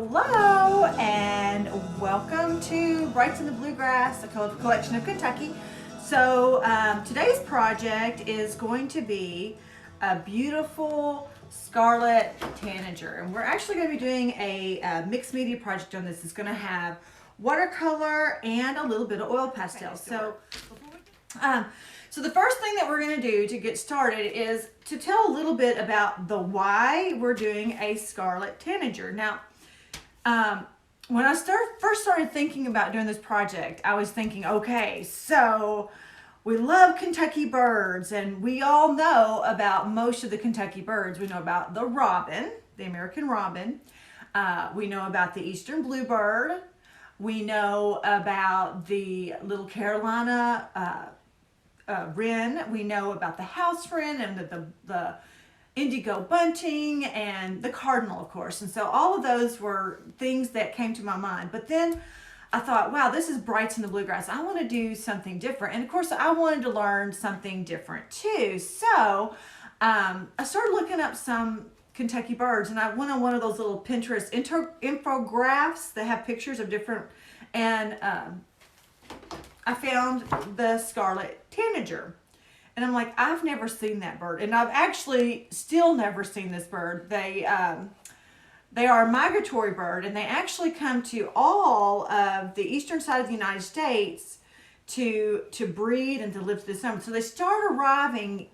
Hello and welcome to Brights in the Bluegrass, a colorful collection of Kentucky. So today's project is going to be a beautiful Scarlett Tanager, and we're actually going to be doing a mixed media project on this. It's going to have watercolor and a little bit of oil pastel. So the first thing that we're going to do to get started is to tell a little bit about the why we're doing a Scarlett Tanager. Now, when I first started thinking about doing this project, I was thinking, okay, so we love Kentucky birds, and we all know about most of the Kentucky birds. We know about the robin, the American robin. We know about the eastern bluebird. We know about the little Carolina wren. We know about the house wren and the indigo bunting and the cardinal, of course. And so all of those were things that came to my mind. But then I thought, wow, this is Brights in the Bluegrass. I want to do something different. And of course, I wanted to learn something different too. So I started looking up some Kentucky birds, and I went on one of those little Pinterest infographics that have pictures of different, and I found the Scarlett Tanager. And I'm like, I've never seen that bird. And I've actually still never seen this bird. They are a migratory bird, and they actually come to all of the eastern side of the United States to breed and to live through the summer. So they start arriving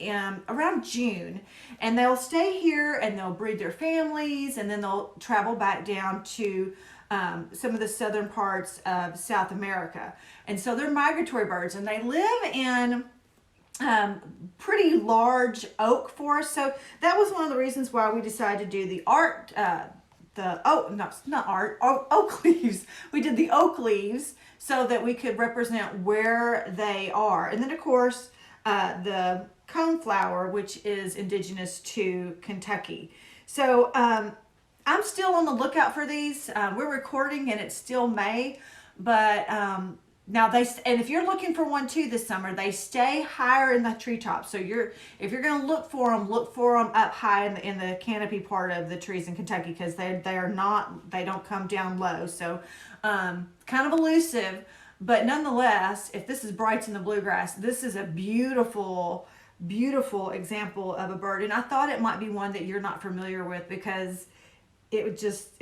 around June, and they'll stay here and they'll breed their families, and then they'll travel back down to some of the southern parts of South America. And so they're migratory birds, and they live in pretty large oak forests. So that was one of the reasons why we decided to do the oak leaves. We did the oak leaves so that we could represent where they are. And then of course, the coneflower, which is indigenous to Kentucky. So I'm still on the lookout for these. We're recording and it's still May, but now and if you're looking for one too this summer, they stay higher in the treetops. So if you're going to look for them up high in the canopy part of the trees in Kentucky, because they don't come down low. So kind of elusive, but nonetheless, if this is Brights in the Bluegrass, this is a beautiful, beautiful example of a bird. And I thought it might be one that you're not familiar with, because it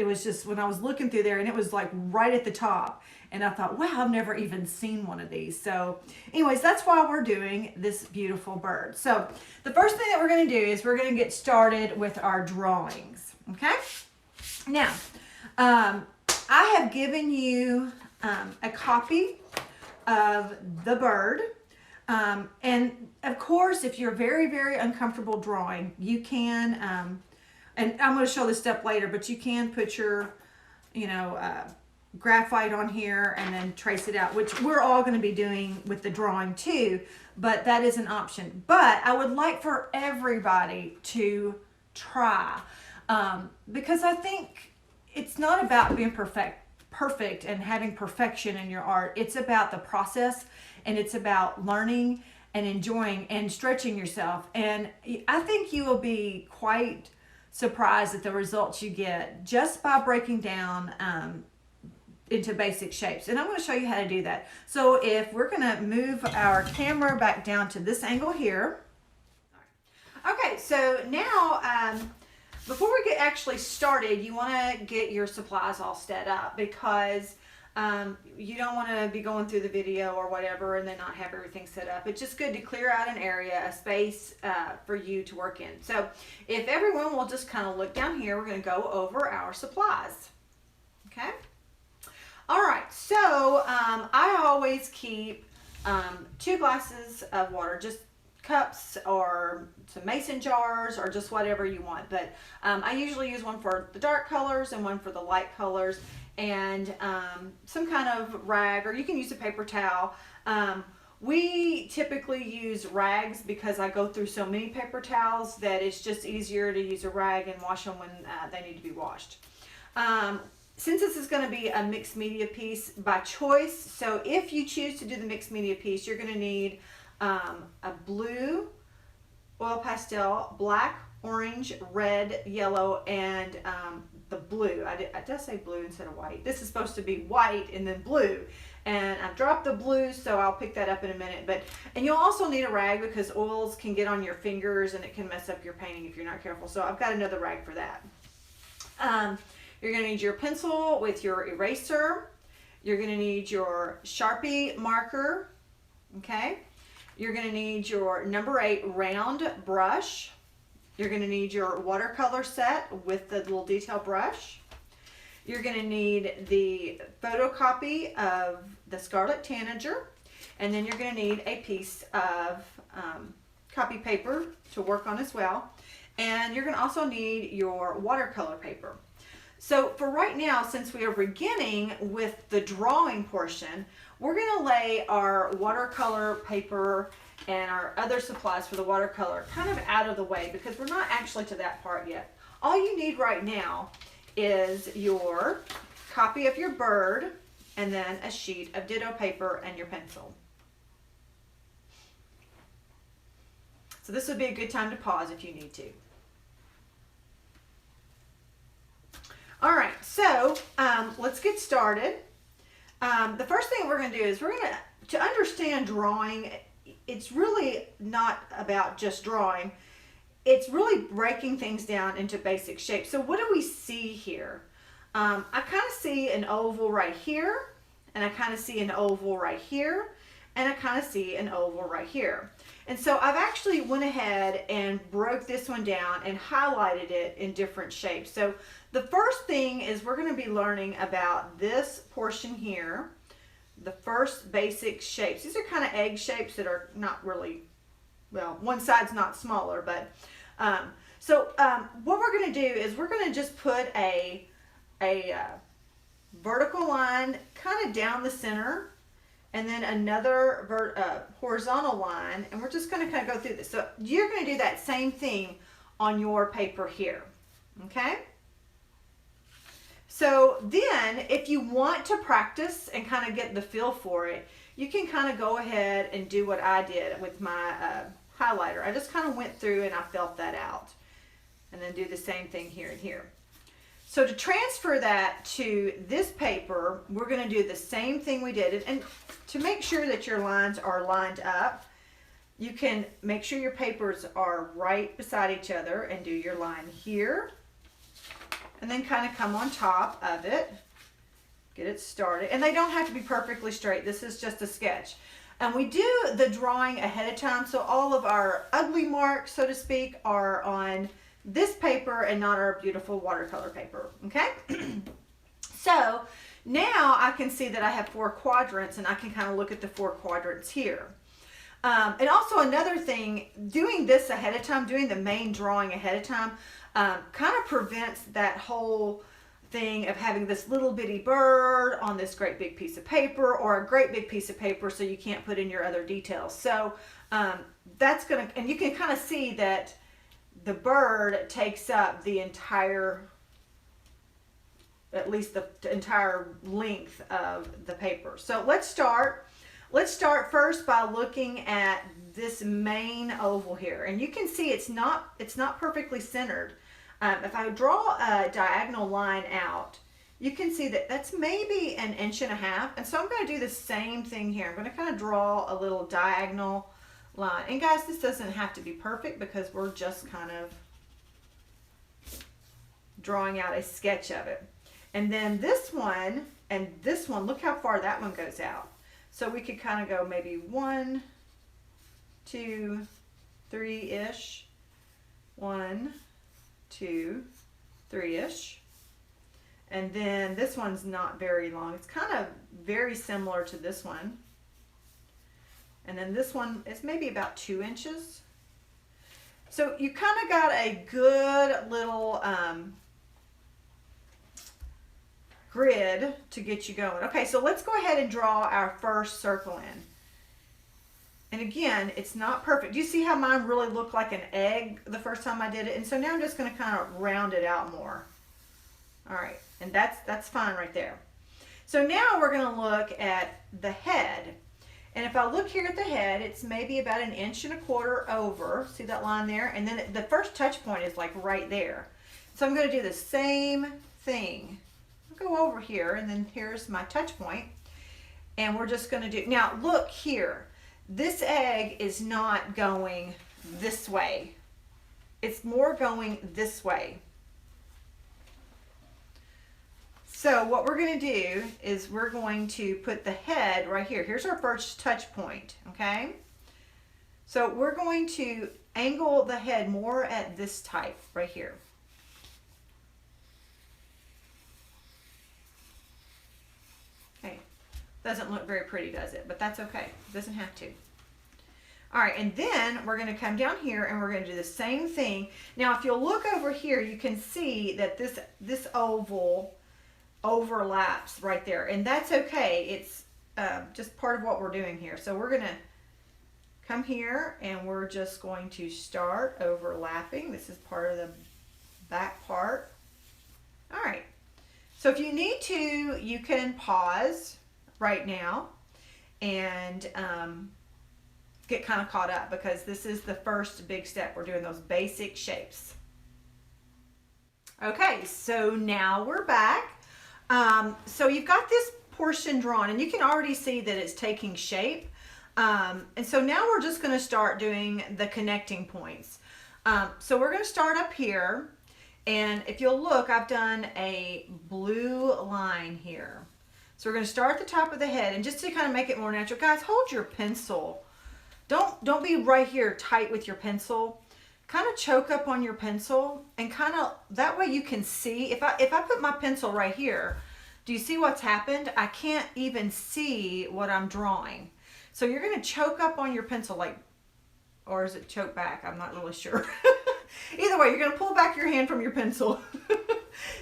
was just when I was looking through there, and it was like right at the top, and I thought, wow, I've never even seen one of these. So anyways, that's why we're doing this beautiful bird. So the first thing that we're going to do is we're going to get started with our drawings. Okay, now I have given you a copy of the bird, and of course, if you're very, very uncomfortable drawing, you can and I'm going to show this step later, but you can put your, graphite on here and then trace it out, which we're all going to be doing with the drawing too, but that is an option. But I would like for everybody to try, because I think it's not about being perfect and having perfection in your art. It's about the process, and it's about learning and enjoying and stretching yourself. And I think you will be quite surprised at the results you get just by breaking down into basic shapes. And I'm going to show you how to do that. So if we're going to move our camera back down to this angle here. Okay, so now before we get actually started, you want to get your supplies all set up, because you don't want to be going through the video or whatever and then not have everything set up. It's just good to clear out an area, a space for you to work in. So if everyone will just kind of look down here, we're going to go over our supplies. Okay. All right. So I always keep 2 glasses of water, just cups or some mason jars or just whatever you want. But I usually use one for the dark colors and one for the light colors, and some kind of rag, or you can use a paper towel. We typically use rags because I go through so many paper towels that it's just easier to use a rag and wash them when they need to be washed. Since this is going to be a mixed media piece by choice, so if you choose to do the mixed media piece, you're going to need a blue oil pastel, black, orange, red, yellow, and the blue. I did say blue instead of white. This is supposed to be white and then blue. And I've dropped the blue, so I'll pick that up in a minute. And you'll also need a rag because oils can get on your fingers and it can mess up your painting if you're not careful. So I've got another rag for that. You're going to need your pencil with your eraser. You're going to need your Sharpie marker. Okay. You're going to need your number 8 round brush. You're going to need your watercolor set with the little detail brush. You're going to need the photocopy of the Scarlett Tanager, and then you're going to need a piece of copy paper to work on as well. And you're going to also need your watercolor paper. So for right now, since we are beginning with the drawing portion, we're going to lay our watercolor paper and our other supplies for the watercolor kind of out of the way because we're not actually to that part yet. All you need right now is your copy of your bird and then a sheet of ditto paper and your pencil. So this would be a good time to pause if you need to. All right, so let's get started. The first thing we're going to do is we're going to understand drawing. It's really not about just drawing. It's really breaking things down into basic shapes. So what do we see here? I kind of see an oval right here, and I kind of see an oval right here, and I kind of see an oval right here. And so I've actually went ahead and broke this one down and highlighted it in different shapes. So the first thing is we're going to be learning about this portion here, the first basic shapes. These are kind of egg shapes that are not really, well, one side's not smaller, but what we're going to do is we're going to just put a vertical line kind of down the center and then another horizontal line, and we're just going to kind of go through this. So you're going to do that same thing on your paper here, okay? So then if you want to practice and kind of get the feel for it, you can kind of go ahead and do what I did with my highlighter. I just kind of went through and I felt that out. And then do the same thing here and here. So to transfer that to this paper, we're going to do the same thing we did. And to make sure that your lines are lined up, you can make sure your papers are right beside each other and do your line here. And then kind of come on top of it, get it started. And they don't have to be perfectly straight. This is just a sketch. And we do the drawing ahead of time, so all of our ugly marks, so to speak, are on this paper and not our beautiful watercolor paper, okay? So now I can see that I have 4 quadrants, and I can kind of look at the 4 quadrants here. And also another thing, doing this ahead of time, doing the main drawing ahead of time, kind of prevents that whole thing of having this little bitty bird on this great big piece of paper, or a great big piece of paper so you can't put in your other details. So that's gonna, and you can kind of see that the bird takes up the entire, at least the entire length of the paper. So let's start first by looking at this main oval here, and you can see it's not perfectly centered. If I draw a diagonal line out, you can see that that's maybe 1.5 inches. And so I'm going to do the same thing here. I'm going to kind of draw a little diagonal line. And guys, this doesn't have to be perfect because we're just kind of drawing out a sketch of it. And then this one and this one, look how far that one goes out. So we could kind of go maybe 1, 2, 3-ish. 1, 2, 3-ish. And then this one's not very long. It's kind of very similar to this one. And then this one is maybe about 2 inches. So you kind of got a good little grid to get you going. Okay, so let's go ahead and draw our first circle in. And again, it's not perfect. Do you see how mine really looked like an egg the first time I did it? And so now I'm just going to kind of round it out more. All right, and that's fine right there. So now we're going to look at the head. And if I look here at the head, it's maybe about 1.25 inches over. See that line there? And then the first touch point is like right there. So I'm going to do the same thing. I'll go over here, and then here's my touch point. And we're just going to do, now look here. This egg is not going this way. It's more going this way. So what we're going to do is we're going to put the head right here. Here's our first touch point, okay? So we're going to angle the head more at this type right here. Okay, doesn't look very pretty, does it? But that's okay, it doesn't have to. All right, and then we're going to come down here and we're going to do the same thing. Now, if you'll look over here, you can see that this oval overlaps right there, and that's okay. It's just part of what we're doing here. So we're going to come here and we're just going to start overlapping. This is part of the back part. All right, so if you need to, you can pause right now and get kind of caught up, because this is the first big step. We're doing those basic shapes. Okay, so now we're back. So you've got this portion drawn, and you can already see that it's taking shape. And so now we're just going to start doing the connecting points. So we're going to start up here, and if you'll look, I've done a blue line here. So we're going to start at the top of the head, and just to kind of make it more natural, guys, hold your pencil. Don't be right here tight with your pencil. Kind of choke up on your pencil, and kind of that way you can see. If I put my pencil right here, do you see what's happened? I can't even see what I'm drawing. So you're going to choke up on your pencil, like, or is it choke back? I'm not really sure. Either way, you're going to pull back your hand from your pencil.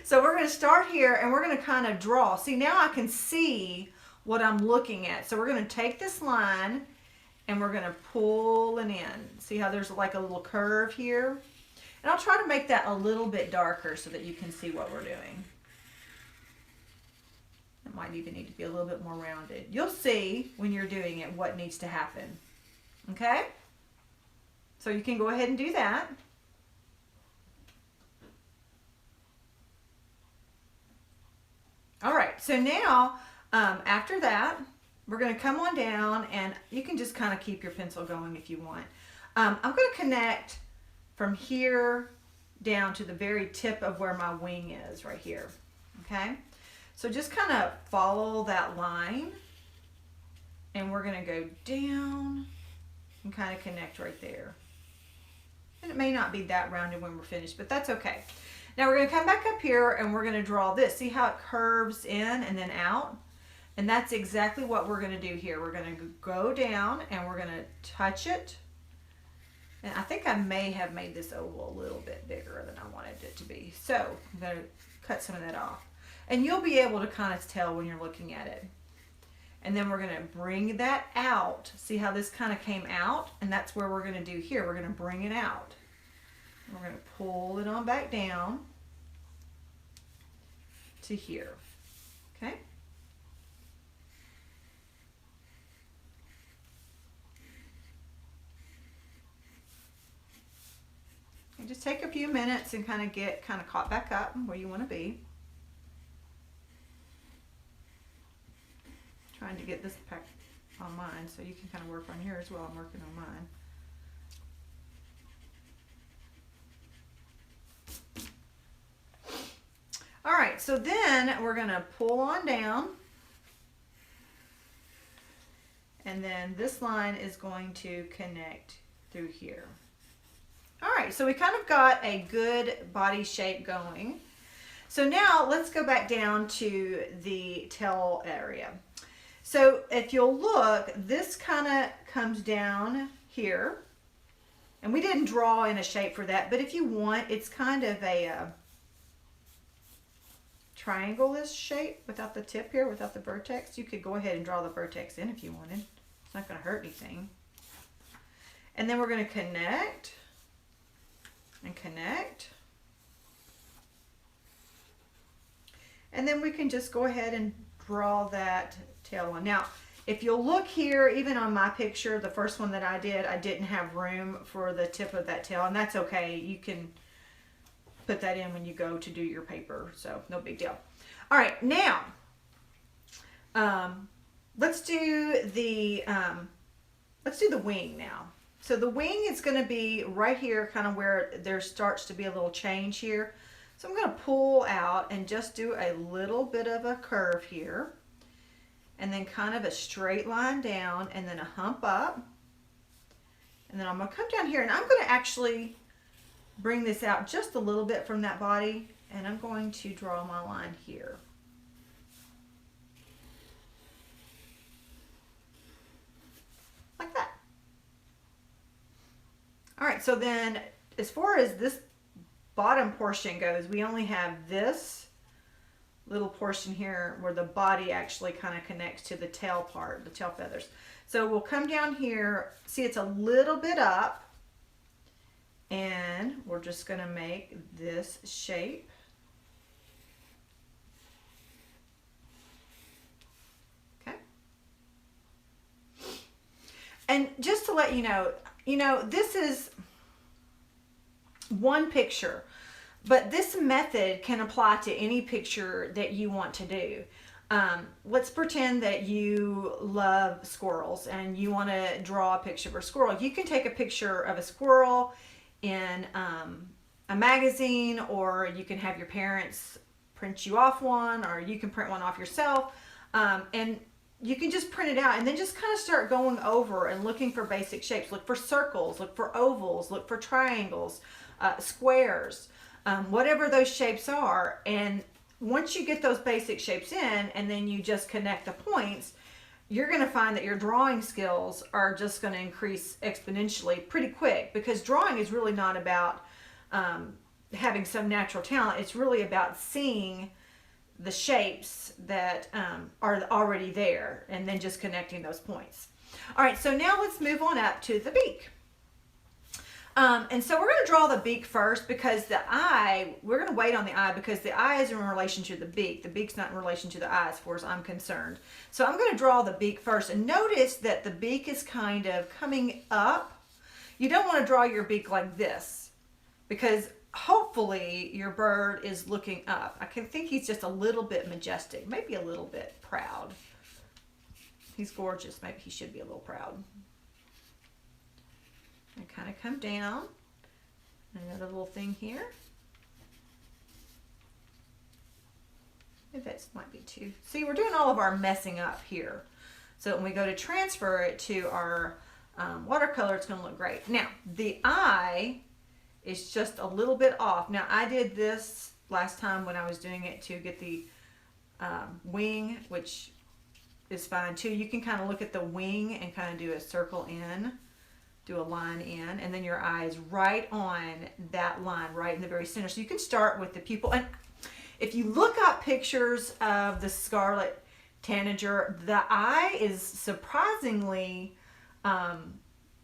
So we're going to start here, and we're going to kind of draw. See, now I can see what I'm looking at. So we're going to take this line and we're going to pull it in. See how there's like a little curve here? And I'll try to make that a little bit darker so that you can see what we're doing. It might even need to be a little bit more rounded. You'll see when you're doing it what needs to happen. Okay? So you can go ahead and do that. All right, so now after that, we're going to come on down, and you can just kind of keep your pencil going if you want. I'm going to connect from here down to the very tip of where my wing is right here. Okay, so just kind of follow that line, and we're going to go down and kind of connect right there. And it may not be that rounded when we're finished, but that's okay. Now we're going to come back up here, and we're going to draw this. See how it curves in and then out? And that's exactly what we're going to do here. We're going to go down, and we're going to touch it. And I think I may have made this oval a little bit bigger than I wanted it to be. So I'm going to cut some of that off. And you'll be able to kind of tell when you're looking at it. And then we're going to bring that out. See how this kind of came out? And that's where we're going to do here. We're going to bring it out. We're going to pull it on back down to here. Okay? And just take a few minutes and kind of get caught back up where you want to be. Trying to get this pack on mine so you can kind of work on yours while I'm working on mine. All right, so then we're going to pull on down, and then this line is going to connect through here. All right, so we kind of got a good body shape going. So now let's go back down to the tail area. So if you'll look, this kind of comes down here, and we didn't draw in a shape for that, but if you want, it's kind of a triangle-ish shape without the tip here, without the vertex. You could go ahead and draw the vertex in if you wanted. It's not going to hurt anything. And then we're going to connect and connect. And then we can just go ahead and draw that tail on. Now, If you'll look here, even on my picture, the first one that I did, I didn't have room for the tip of that tail, and that's okay. You can put that in when you go to do your paper, so no big deal. All right, now let's do the wing now. So the wing is going to be right here, kind of where there starts to be a little change here. So I'm going to pull out and just do a little bit of a curve here, and then kind of a straight line down, and then a hump up. And then I'm going to come down here, and I'm going to actually bring this out just a little bit from that body, and I'm going to draw my line here. Like that. All right, so then as far as this bottom portion goes, we only have this little portion here where the body actually kind of connects to the tail part, the tail feathers. So we'll come down here, see it's a little bit up, and we're just going to make this shape. Okay. And just to let you know, this is one picture, but this method can apply to any picture that you want to do. Let's pretend that you love squirrels and you want to draw a picture of a squirrel. You can take a picture of a squirrel in a magazine, or you can have your parents print you off one, or you can print one off yourself, and you can just print it out and then just kind of start going over and looking for basic shapes. Look for circles, look for ovals, look for triangles, squares, whatever those shapes are. And once you get those basic shapes in, and then you just connect the points, you're going to find that your drawing skills are just going to increase exponentially pretty quick, because drawing is really not about having some natural talent. It's really about seeing the shapes that are already there and then just connecting those points. All right, so now let's move on up to the beak. And so we're going to draw the beak first, because the eye, we're going to wait on the eye because the eye is in relation to the beak. The beak's not in relation to the eye as far as I'm concerned. So I'm going to draw the beak first, and notice that the beak is kind of coming up. You don't want to draw your beak like this, because hopefully your bird is looking up. I can think he's just a little bit majestic, maybe a little bit proud. He's gorgeous. Maybe he should be a little proud. And kind of come down. Another little thing here. Maybe that might be too. See, we're doing all of our messing up here. So when we go to transfer it to our watercolor, it's going to look great. Now, the eye is just a little bit off. Now, I did this last time when I was doing it to get the wing, which is fine too. You can kind of look at the wing and kind of do a circle in. Do a line in, and then your eye is right on that line, right in the very center. So you can start with the pupil. And if you look up pictures of the Scarlett Tanager, the eye is surprisingly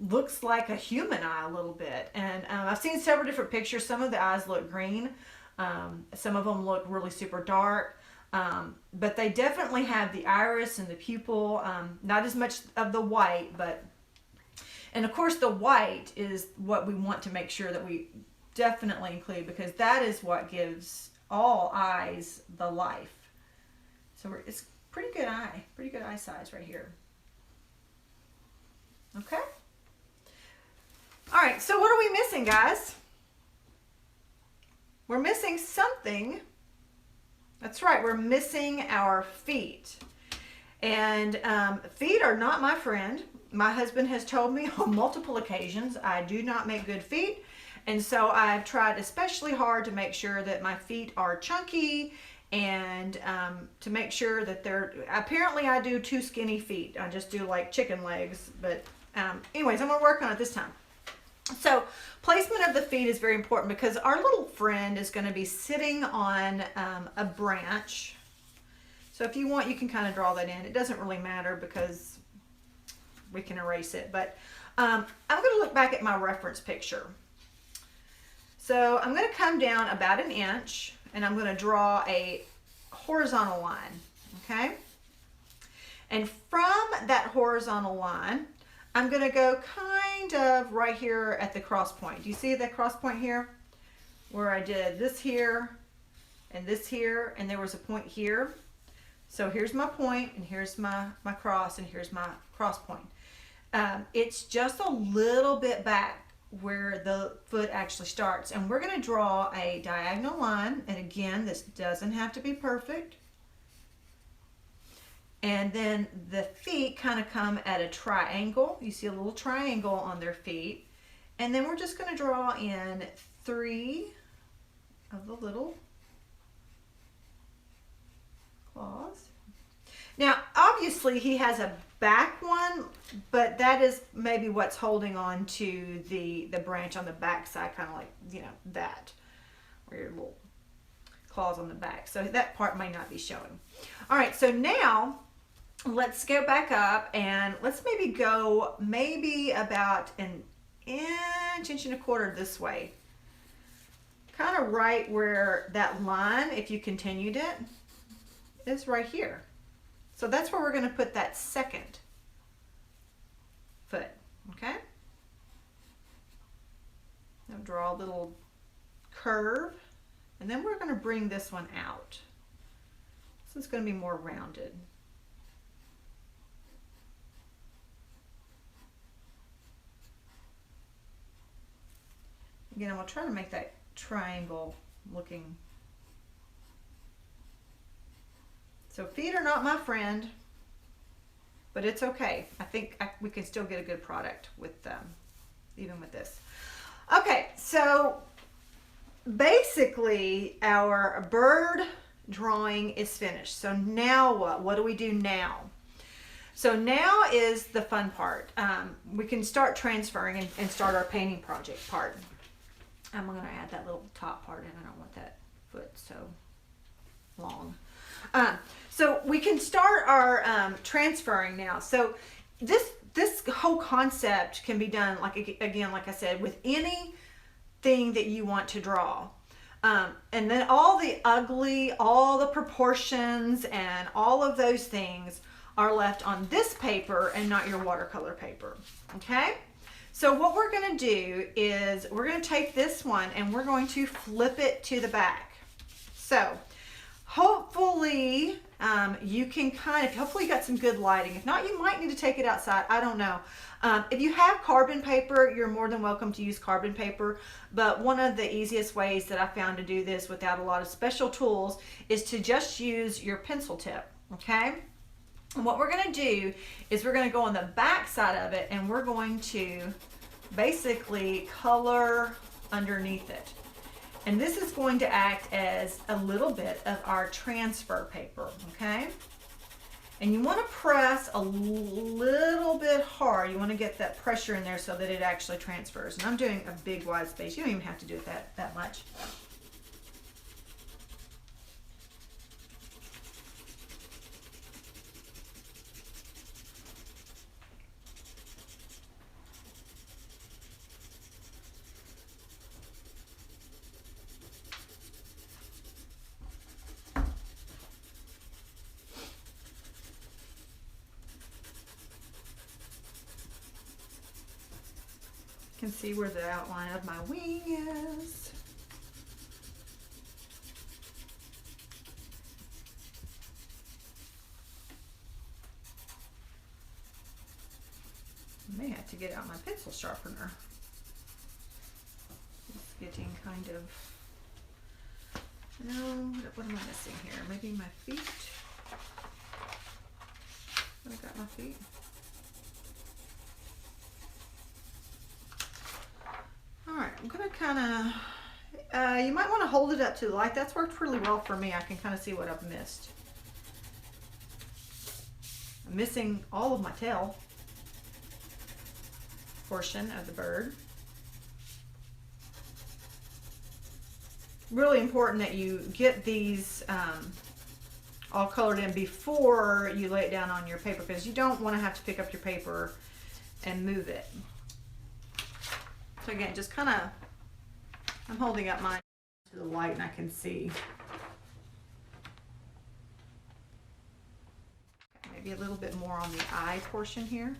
looks like a human eye a little bit. And I've seen several different pictures. Some of the eyes look green. Some of them look really super dark. But they definitely have the iris and the pupil. Not as much of the white, but... And of course the white is what we want to make sure that we definitely include, because that is what gives all eyes the life. So it's pretty good eye size right here. Okay. All right, so what are we missing, guys? We're missing something. That's right, we're missing our feet. And feet are not my friend. My husband has told me on multiple occasions I do not make good feet, and so I've tried especially hard to make sure that my feet are chunky, and to make sure that they're, apparently I do too skinny feet. I just do like chicken legs, but anyways, I'm gonna work on it this time. So placement of the feet is very important, because our little friend is going to be sitting on a branch. So if you want, you can kind of draw that in. It doesn't really matter because we can erase it, but I'm going to look back at my reference picture. So I'm going to come down about 1 inch, and I'm going to draw a horizontal line, okay? And from that horizontal line, I'm going to go kind of right here at the cross point. Do you see that cross point here? Where I did this here, and there was a point here. So here's my point, and here's my cross, and here's my cross point. It's just a little bit back where the foot actually starts. And we're going to draw a diagonal line. And again, this doesn't have to be perfect. And then the feet kind of come at a triangle. You see a little triangle on their feet. And then we're just going to draw in 3 of the little claws. Now, obviously he has a back one, but that is maybe what's holding on to the branch on the back side, kind of like, you know, that, where your little claws on the back. So that part may not be showing. All right, so now let's go back up and let's maybe go about an inch and a quarter this way. Kind of right where that line, if you continued it, is right here. So that's where we're going to put that second foot, okay? Now draw a little curve, and then we're going to bring this one out. This is going to be more rounded. Again, I'm going to try to make that triangle looking. So feet are not my friend, but it's okay. I think we can still get a good product with even with this. Okay, so basically our bird drawing is finished. So now what? What do we do now? So now is the fun part. We can start transferring and start our painting project part. I'm going to add that little top part in. I don't want that foot so long. So we can start our transferring now. So this whole concept can be done, like again, like I said, with anything that you want to draw. And then all the ugly, all the proportions and all of those things are left on this paper and not your watercolor paper. Okay? So what we're going to do is we're going to take this one and we're going to flip it to the back. So hopefully you can hopefully you got some good lighting. If not, you might need to take it outside. I don't know. If you have carbon paper, you're more than welcome to use carbon paper. But one of the easiest ways that I found to do this without a lot of special tools is to just use your pencil tip, okay? And what we're going to do is we're going to go on the back side of it and we're going to basically color underneath it. And this is going to act as a little bit of our transfer paper, okay? And you want to press a little bit hard. You want to get that pressure in there so that it actually transfers. And I'm doing a big wide space. You don't even have to do it that much. Can see where the outline of my wing is. I may have to get out my pencil sharpener. It's getting kind of, no, what am I missing here? Maybe my feet. I got my feet. Alright, I'm going to kind of, you might want to hold it up to the light. That's worked really well for me. I can kind of see what I've missed. I'm missing all of my tail portion of the bird. Really important that you get these all colored in before you lay it down on your paper, because you don't want to have to pick up your paper and move it. So again, just kind of, I'm holding up mine to the light and I can see. Okay, maybe a little bit more on the eye portion here.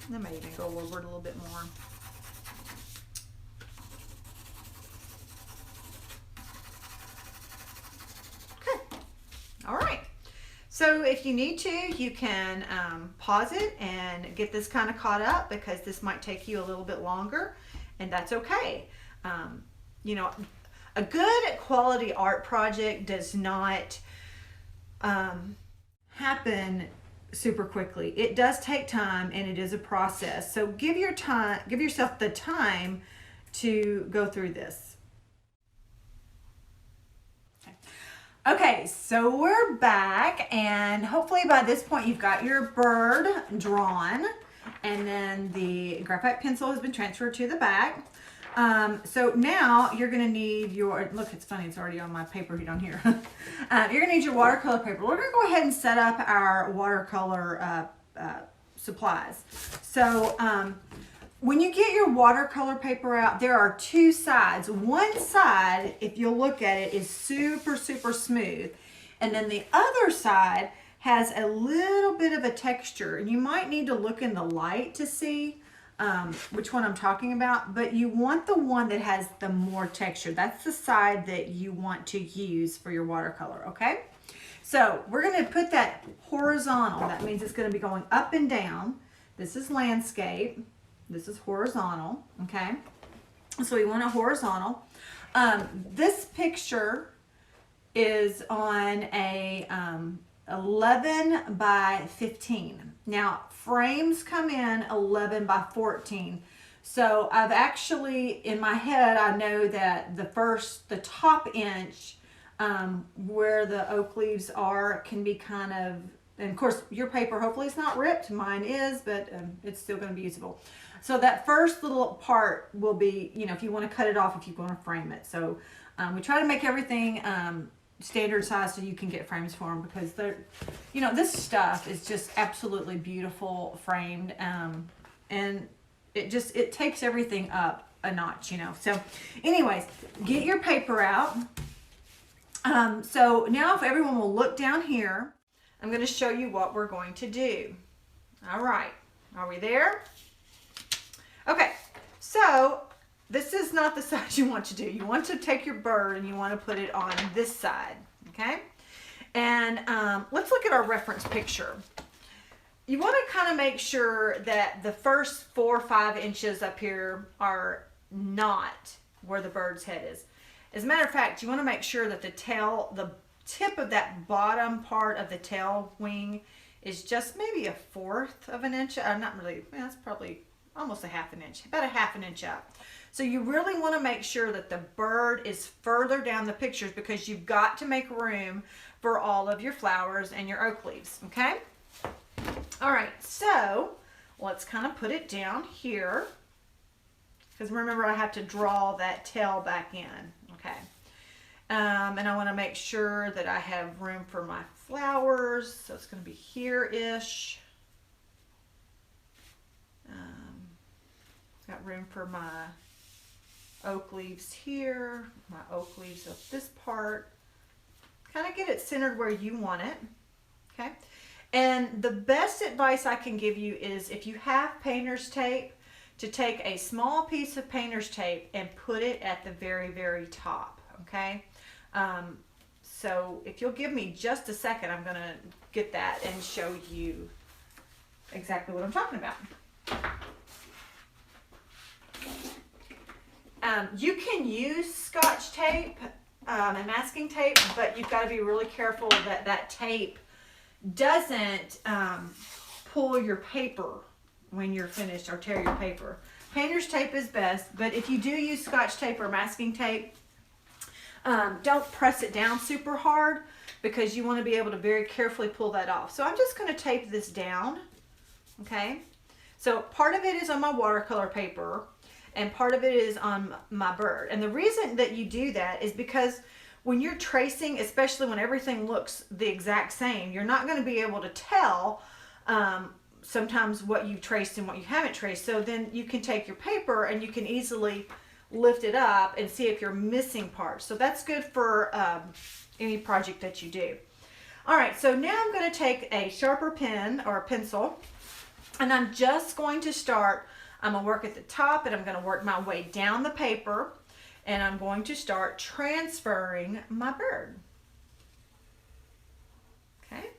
And then maybe even go over it a little bit more. All right, so if you need to, you can pause it and get this kind of caught up, because this might take you a little bit longer, and that's okay. You know, a good quality art project does not happen super quickly. It does take time, and it is a process. So give yourself the time to go through this. Okay, so we're back, and hopefully by this point you've got your bird drawn, and then the graphite pencil has been transferred to the back. So now you're going to need your, look, it's funny, it's already on my paper down here. You're going to need your watercolor paper. We're going to go ahead and set up our watercolor supplies. So when you get your watercolor paper out, there are two sides. One side, if you'll look at it, is super, super smooth. And then the other side has a little bit of a texture. And you might need to look in the light to see which one I'm talking about. But you want the one that has the more texture. That's the side that you want to use for your watercolor, okay? So we're going to put that horizontal. That means it's going to be going up and down. This is landscape. This is horizontal, okay? So we want a horizontal. This picture is on a 11 by 15. Now, frames come in 11 by 14. So I've actually, in my head, I know that the top inch where the oak leaves are can be kind of, and of course your paper hopefully is not ripped. Mine is, but it's still going to be usable. So that first little part will be, you know, if you want to cut it off, if you want to frame it. So we try to make everything standard size so you can get frames for them, because they're, you know, this stuff is just absolutely beautiful framed, and it takes everything up a notch, you know. So anyways, get your paper out. So now if everyone will look down here, I'm going to show you what we're going to do. All right, are we there? Okay, so this is not the side you want to do. You want to take your bird and you want to put it on this side, okay? And let's look at our reference picture. You want to kind of make sure that the first 4 or 5 inches up here are not where the bird's head is. As a matter of fact, you want to make sure that the tip of that bottom part of the tail wing is just maybe 1/4 of an inch. Not really, well, that's probably almost 1/2 inch, about 1/2 inch up. So you really want to make sure that the bird is further down the pictures, because you've got to make room for all of your flowers and your oak leaves, okay? All right, so let's kind of put it down here, because remember I have to draw that tail back in, okay? And I want to make sure that I have room for my flowers, so it's going to be here-ish. Got room for my oak leaves here, my oak leaves of this part. Kind of get it centered where you want it, okay? And the best advice I can give you is, if you have painter's tape, to take a small piece of painter's tape and put it at the very, very top, okay? So if you'll give me just a second, I'm gonna get that and show you exactly what I'm talking about. You can use Scotch tape and masking tape, but you've got to be really careful that that tape doesn't pull your paper when you're finished, or tear your paper. Painter's tape is best, but if you do use Scotch tape or masking tape, don't press it down super hard, because you want to be able to very carefully pull that off. So I'm just going to tape this down, okay? So part of it is on my watercolor paper, and part of it is on my bird. And the reason that you do that is because when you're tracing, especially when everything looks the exact same, you're not going to be able to tell sometimes what you've traced and what you haven't traced. So then you can take your paper and you can easily lift it up and see if you're missing parts. So that's good for any project that you do. All right, so now I'm going to take a sharper pen or a pencil, and I'm just going to start. I'm going to work at the top, and I'm going to work my way down the paper, and I'm going to start transferring my bird. Okay.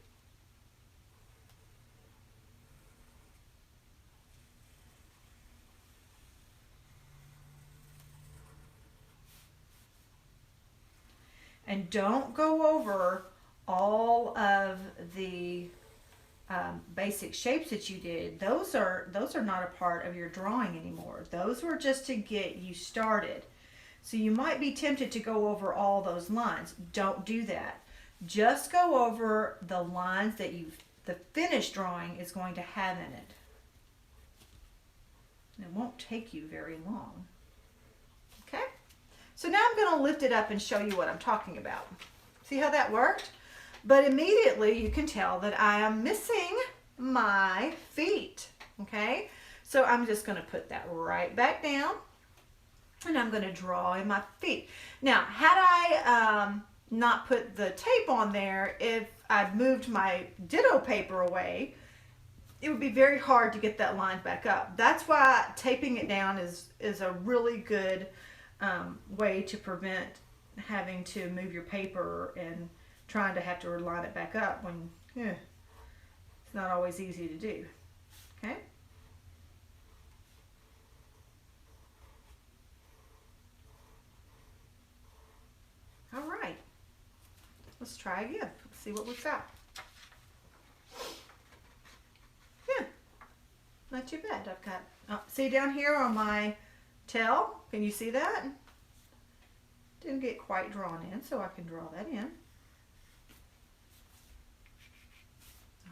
And don't go over all of the basic shapes that you did. Those are not a part of your drawing anymore. Those were just to get you started. So you might be tempted to go over all those lines. Don't do that. Just go over the lines that the finished drawing is going to have in it. And it won't take you very long. Okay? So now I'm going to lift it up and show you what I'm talking about. See how that worked? But immediately you can tell that I am missing my feet. Okay? So I'm just going to put that right back down, and I'm going to draw in my feet. Now, had I not put the tape on there, if I moved my ditto paper away, it would be very hard to get that line back up. That's why taping it down is a really good way to prevent having to move your paper and trying to have to line it back up when it's not always easy to do. Okay? All right. Let's try again. Let's see what we've got. Yeah, not too bad. I've got, see down here on my tail, can you see that? Didn't get quite drawn in, so I can draw that in.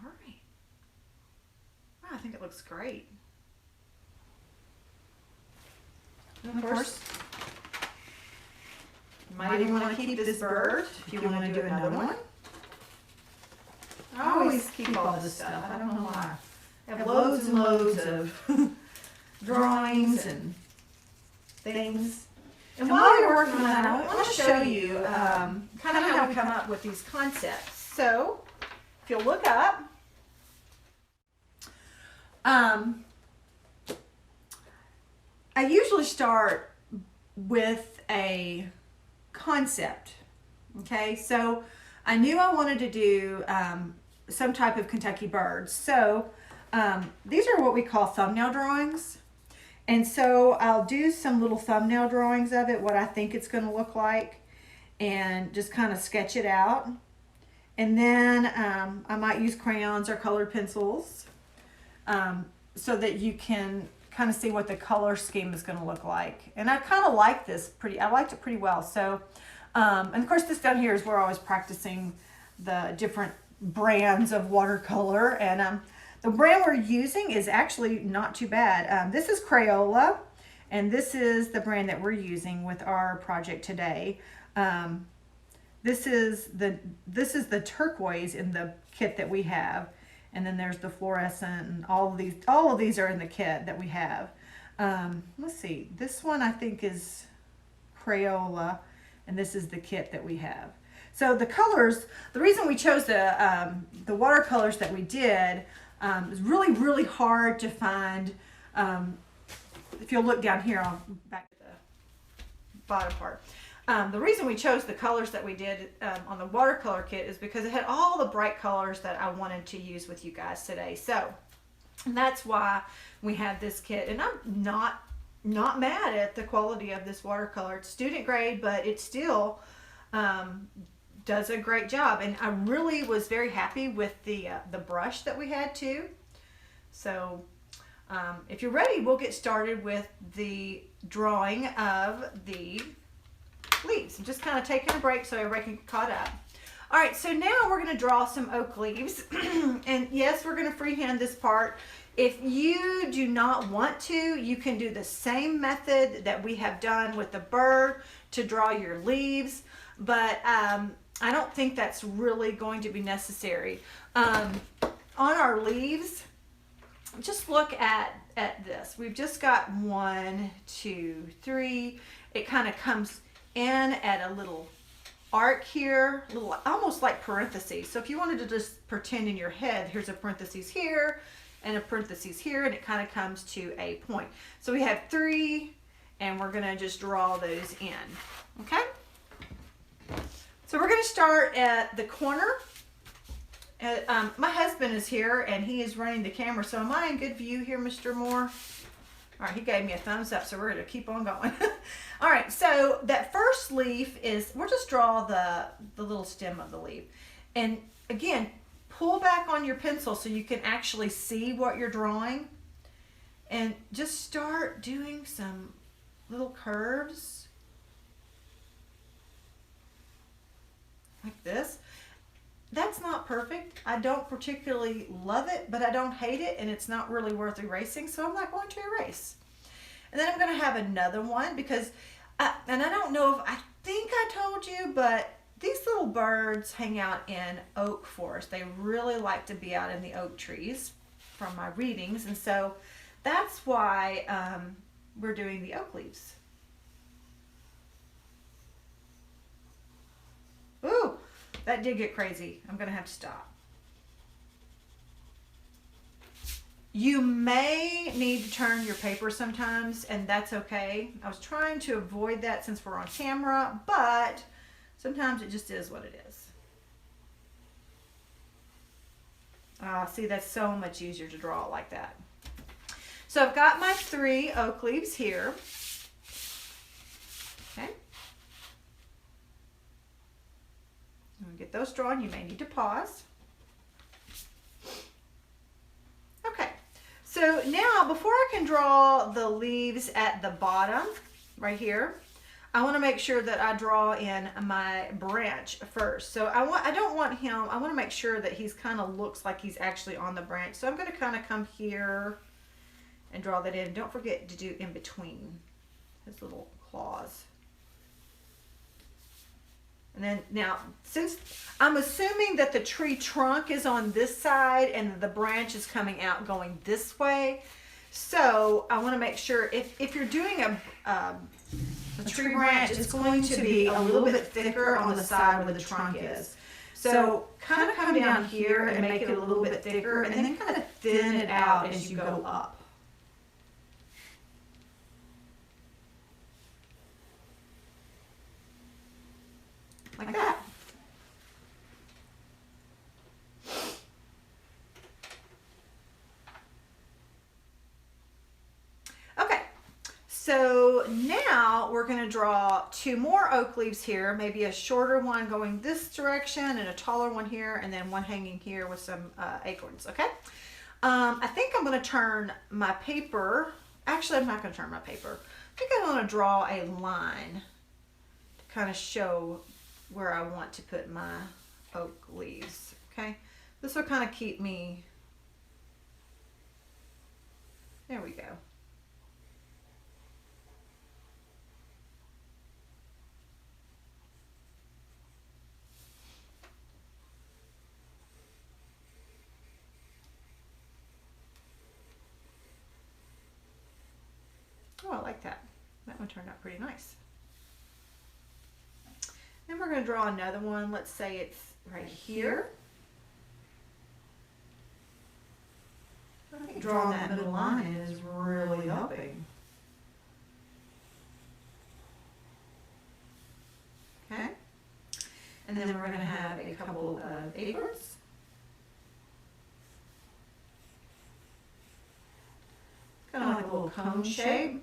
All right. Wow, I think it looks great. And of course, you might even want to keep this bird if you want to do another one. I always keep all this stuff. I don't know why. I have loads and loads of drawings and things. And while you're working on that, I want to show you kind of how we come up with these concepts. So, if you'll look up, I usually start with a concept. Okay, so I knew I wanted to do some type of Kentucky birds. So these are what we call thumbnail drawings. And so I'll do some little thumbnail drawings of it, what I think it's going to look like, and just kind of sketch it out. And then I might use crayons or colored pencils so that you can kind of see what the color scheme is going to look like. And I kind of like this I liked it pretty well. So, and of course this down here is where I was practicing the different brands of watercolor. And the brand we're using is actually not too bad. This is Crayola, and this is the brand that we're using with our project today. This is the turquoise in the kit that we have, and then there's the fluorescent, and all of these are in the kit that we have. Let's see, this one I think is Crayola, and this is the kit that we have. So the colors, the reason we chose the watercolors that we did is really, really hard to find. If you'll look down here, I'll back to the bottom part. The reason we chose the colors that we did on the watercolor kit is because it had all the bright colors that I wanted to use with you guys today. So that's why we had this kit. And I'm not mad at the quality of this watercolor. It's student grade, but it still does a great job. And I really was very happy with the brush that we had too. So if you're ready, we'll get started with the drawing of the leaves. I'm just kind of taking a break so everybody can get caught up. All right, so now we're going to draw some oak leaves. And yes, we're going to freehand this part. If you do not want to, you can do the same method that we have done with the bird to draw your leaves, but I don't think that's really going to be necessary. On our leaves, just look at this. We've just got 1, 2, 3. It kind of comes in at a little arc here, little almost like parentheses. So if you wanted to just pretend in your head, here's a parentheses here and a parentheses here, and it kind of comes to a point. So we have 3, and we're going to just draw those in. Okay? So we're going to start at the corner. My husband is here, and he is running the camera. So am I in good view here, Mr. Moore? All right, he gave me a thumbs up, so we're going to keep on going. All right, so that first leaf is, we'll just draw the little stem of the leaf. And again, pull back on your pencil so you can actually see what you're drawing. And just start doing some little curves. Like this. That's not perfect. I don't particularly love it, but I don't hate it, and it's not really worth erasing, so I'm not going to erase. And then I'm going to have another one because, and I don't know if, I think I told you, but these little birds hang out in oak forest. They really like to be out in the oak trees from my readings, and so that's why we're doing the oak leaves. Ooh! That did get crazy. I'm going to have to stop. You may need to turn your paper sometimes, and that's okay. I was trying to avoid that since we're on camera, but sometimes it just is what it is. See, that's so much easier to draw it like that. So I've got my 3 oak leaves here. Okay. Get those drawn. You may need to pause. Okay, so now before I can draw the leaves at the bottom right here, I want to make sure that I draw in my branch first. So I want to make sure that he's kind of looks like he's actually on the branch. So I'm going to kind of come here and draw that in. Don't forget to do in between his little claws. And then now, since I'm assuming that the tree trunk is on this side and the branch is coming out going this way, so I want to make sure if you're doing a tree branch, it's going to be a little bit thicker on the side where the trunk is. So kind of come down here and make it a little bit thicker, and then kind of thin it out as you go up. Like that. Okay, so now we're going to draw 2 more oak leaves here, maybe a shorter one going this direction and a taller one here, and then one hanging here with some acorns, okay? I think I'm going to turn my paper, actually I'm not going to turn my paper, I think I'm going to draw a line to kind of show where I want to put my oak leaves, okay? This will kind of keep me, there we go. Oh, I like that. That one turned out pretty nice. Then we're going to draw another one. Let's say it's right here. I think drawing that middle line is really helping. Okay. And then we're going to have a couple of acorns. Kind of like a little cone shape.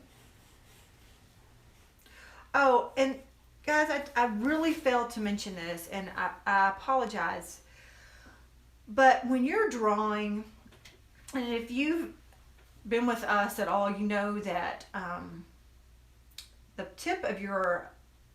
Oh, and guys, I really failed to mention this, and I apologize. But when you're drawing, and if you've been with us at all, you know that the tip of your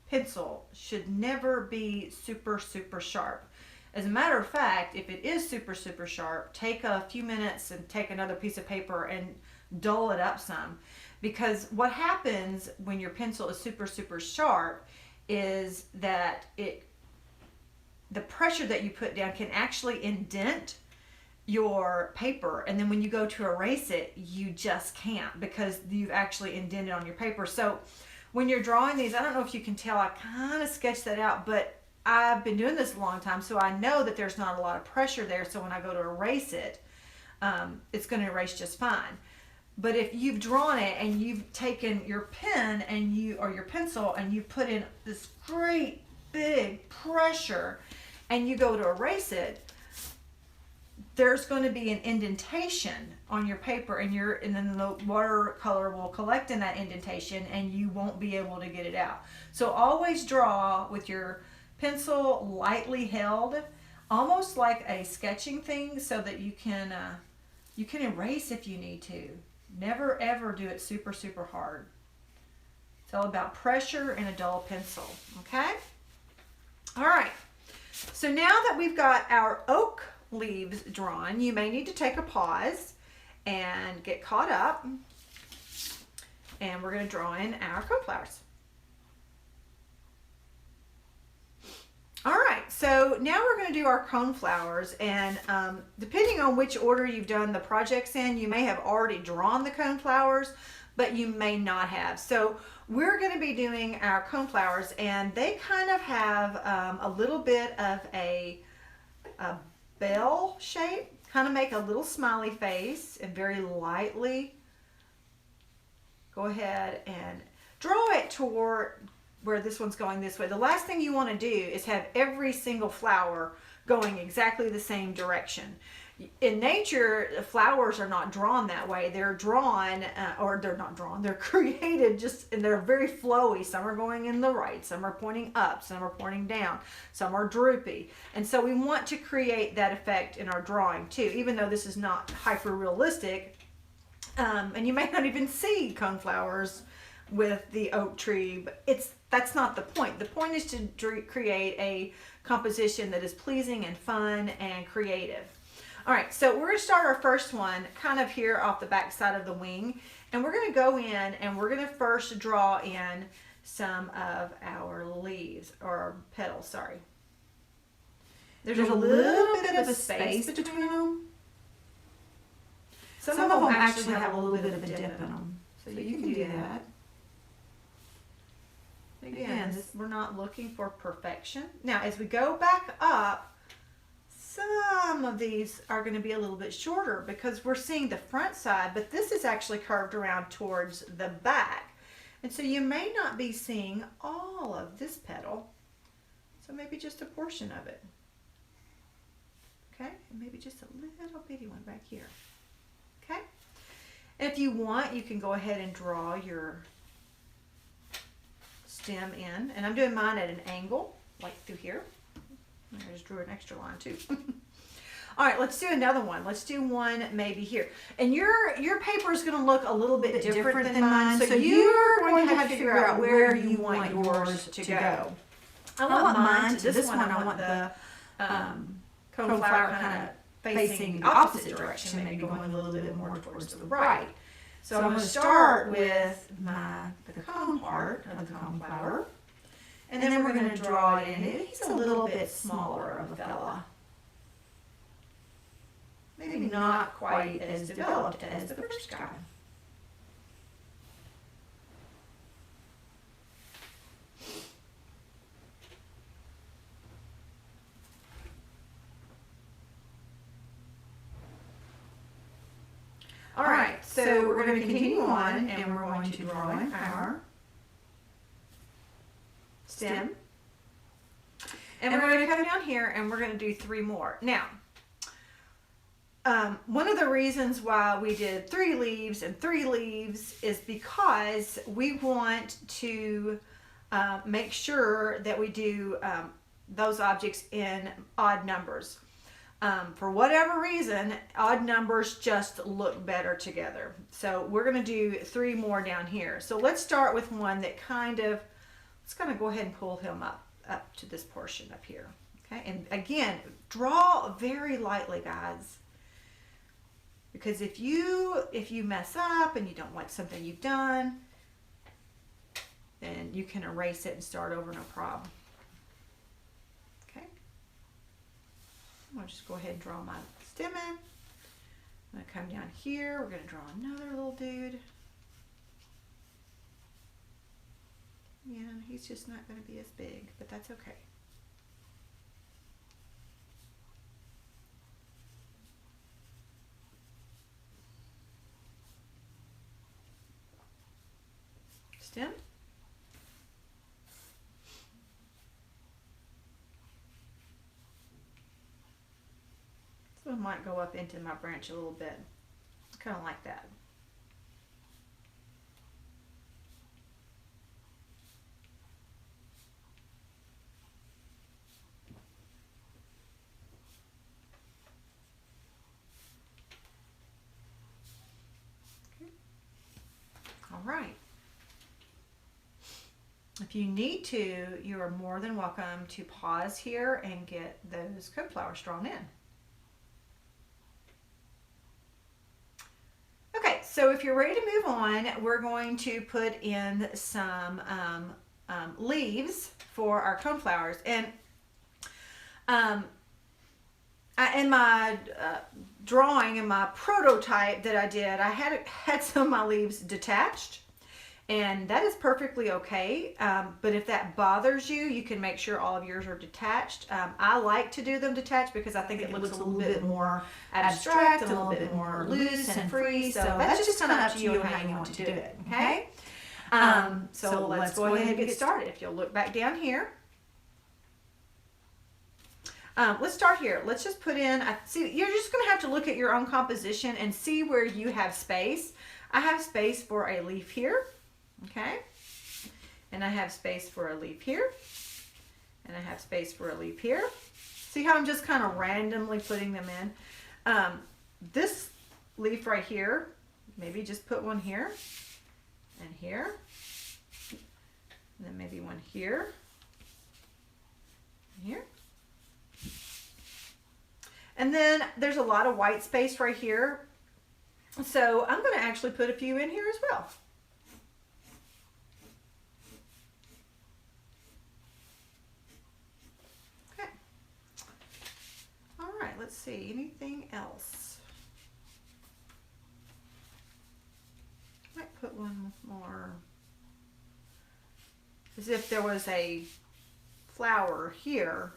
pencil should never be super, super sharp. As a matter of fact, if it is super, super sharp, take a few minutes and take another piece of paper and dull it up some. Because what happens when your pencil is super, super sharp is that the pressure that you put down can actually indent your paper, and then when you go to erase it, you just can't because you've actually indented on your paper. So when you're drawing these, I don't know if you can tell, I kind of sketched that out, but I've been doing this a long time, so I know that there's not a lot of pressure there. So when I go to erase it, it's going to erase just fine. But if you've drawn it and you've taken your pen and or your pencil and you put in this great big pressure and you go to erase it, there's going to be an indentation on your paper, and then the watercolor will collect in that indentation and you won't be able to get it out. So always draw with your pencil lightly held, almost like a sketching thing, so that you can erase if you need to. Never ever do it super hard. It's all about pressure and a dull pencil. Okay? All right. So now that we've got our oak leaves drawn, you may need to take a pause and get caught up, and we're going to draw in our coneflowers. All right, so now we're going to do our coneflowers, and depending on which order you've done the projects in, you may have already drawn the coneflowers, but you may not have. So we're going to be doing our coneflowers, and they kind of have a little bit of a bell shape. Kind of make a little smiley face and very lightly go ahead and draw it toward where this one's going this way. The last thing you want to do is have every single flower going exactly the same direction. In nature, flowers are not drawn that way. They're drawn, or they're not drawn, they're created just, and they're very flowy. Some are going in the right, some are pointing up, some are pointing down, some are droopy. And so we want to create that effect in our drawing too, even though this is not hyper realistic. And you may not even see coneflowers with the oak tree, but that's not the point. The point is to create a composition that is pleasing and fun and creative. All right, so we're going to start our first one kind of here off the back side of the wing, and we're going to go in and we're going to first draw in some of our leaves, or petals, sorry. There's a little bit of a space between them. Some of them actually have a little bit of a dip in them, so you can do that. Again, we're not looking for perfection. Now, as we go back up, some of these are going to be a little bit shorter because we're seeing the front side, but this is actually curved around towards the back. And so you may not be seeing all of this petal, so maybe just a portion of it. Okay, and maybe just a little bitty one back here. Okay, and if you want, you can go ahead and draw your stem in, and I'm doing mine at an angle, like through here. I just drew an extra line too. All right, let's do another one. Let's do one maybe here. And your paper is going to look a little bit different than mine, so you're going to have to figure out where you want yours to go. I want mine to this one. I want the coneflower kind of facing the opposite direction, maybe going a little bit more towards the right. So I'm going to start with the cone part of the coneflower. And then we're going to draw it in. He's a little bit smaller of a fella. Maybe not quite as developed as the first guy. All right, so we're going to continue on, and we're going to draw in our stem. And we're going to come down here, and we're going to do 3 more. Now, one of the reasons why we did 3 leaves and 3 leaves is because we want to make sure that we do those objects in odd numbers. For whatever reason, odd numbers just look better together. So we're going to do 3 more down here. So let's start with one that let's kind of go ahead and pull him up to this portion up here. Okay, and again, draw very lightly, guys. Because if you mess up and you don't like something you've done, then you can erase it and start over, no problem. Okay. I'm going to just go ahead and draw my stem in. I'm going to come down here. We're going to draw another little dude. Yeah, he's just not going to be as big, but that's okay. Stem. This one might go up into my branch a little bit. Kind of like that. Okay. All right. If you need to, you are more than welcome to pause here and get those coneflowers drawn in. Okay, so if you're ready to move on, we're going to put in some leaves for our coneflowers. And in my drawing, in my prototype that I did, I had some of my leaves detached. And that is perfectly okay, but if that bothers you, you can make sure all of yours are detached. I like to do them detached because I think it looks a little bit more abstract, a little bit more loose and free. So that's just kind of up to you and how you want to do it, okay? So let's go ahead and get started. If you'll look back down here. Let's start here. Let's just put in, see, you're just going to have to look at your own composition and see where you have space. I have space for a leaf here. Okay, and I have space for a leaf here, and I have space for a leaf here. See how I'm just kind of randomly putting them in? This leaf right here, maybe just put one here, and here, and then maybe one here, and here. And then there's a lot of white space right here, so I'm going to actually put a few in here as well. Let's see, anything else? Might put one more, as if there was a flower here.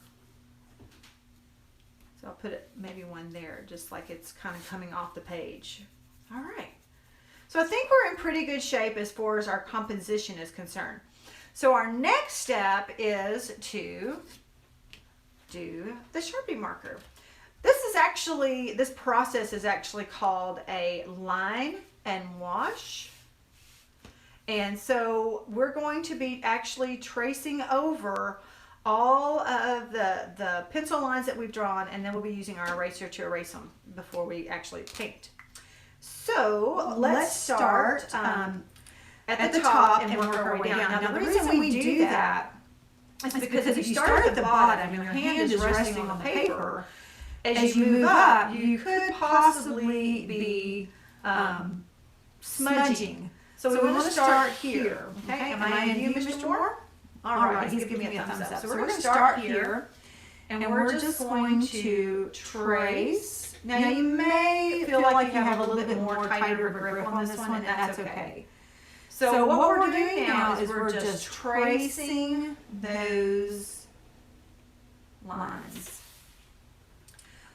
So I'll put it, maybe one there, just like it's kind of coming off the page. All right. So I think we're in pretty good shape as far as our composition is concerned. So our next step is to do the Sharpie marker. This process is actually called a line and wash. And so we're going to be actually tracing over all of the pencil lines that we've drawn, and then we'll be using our eraser to erase them before we actually paint. So let's start at the top and work our way down. Now the reason we do that is because if you start at the bottom and your hand is resting on the paper, as you move up, you could possibly be smudging. So we want to start here. Okay, am I in you, Mr. Moore? All right, he's giving me a thumbs up. So we're going to start here, and we're just going to trace. Now you may feel like you have a little bit more tighter of a grip on this one, and that's okay. So what we're doing now is we're just tracing those lines.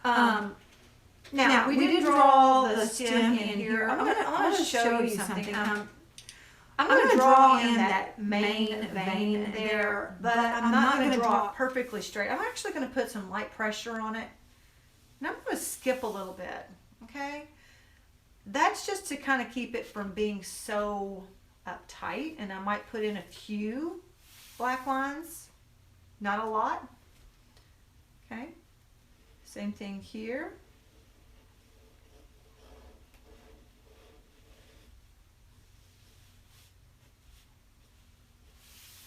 Now we didn't draw the stem in here. I'm going to show you something. I'm going to draw in that main vein there, but I'm not going to draw it perfectly straight. I'm actually going to put some light pressure on it, and I'm going to skip a little bit, okay? That's just to kind of keep it from being so uptight, and I might put in a few black lines, not a lot, okay? Same thing here.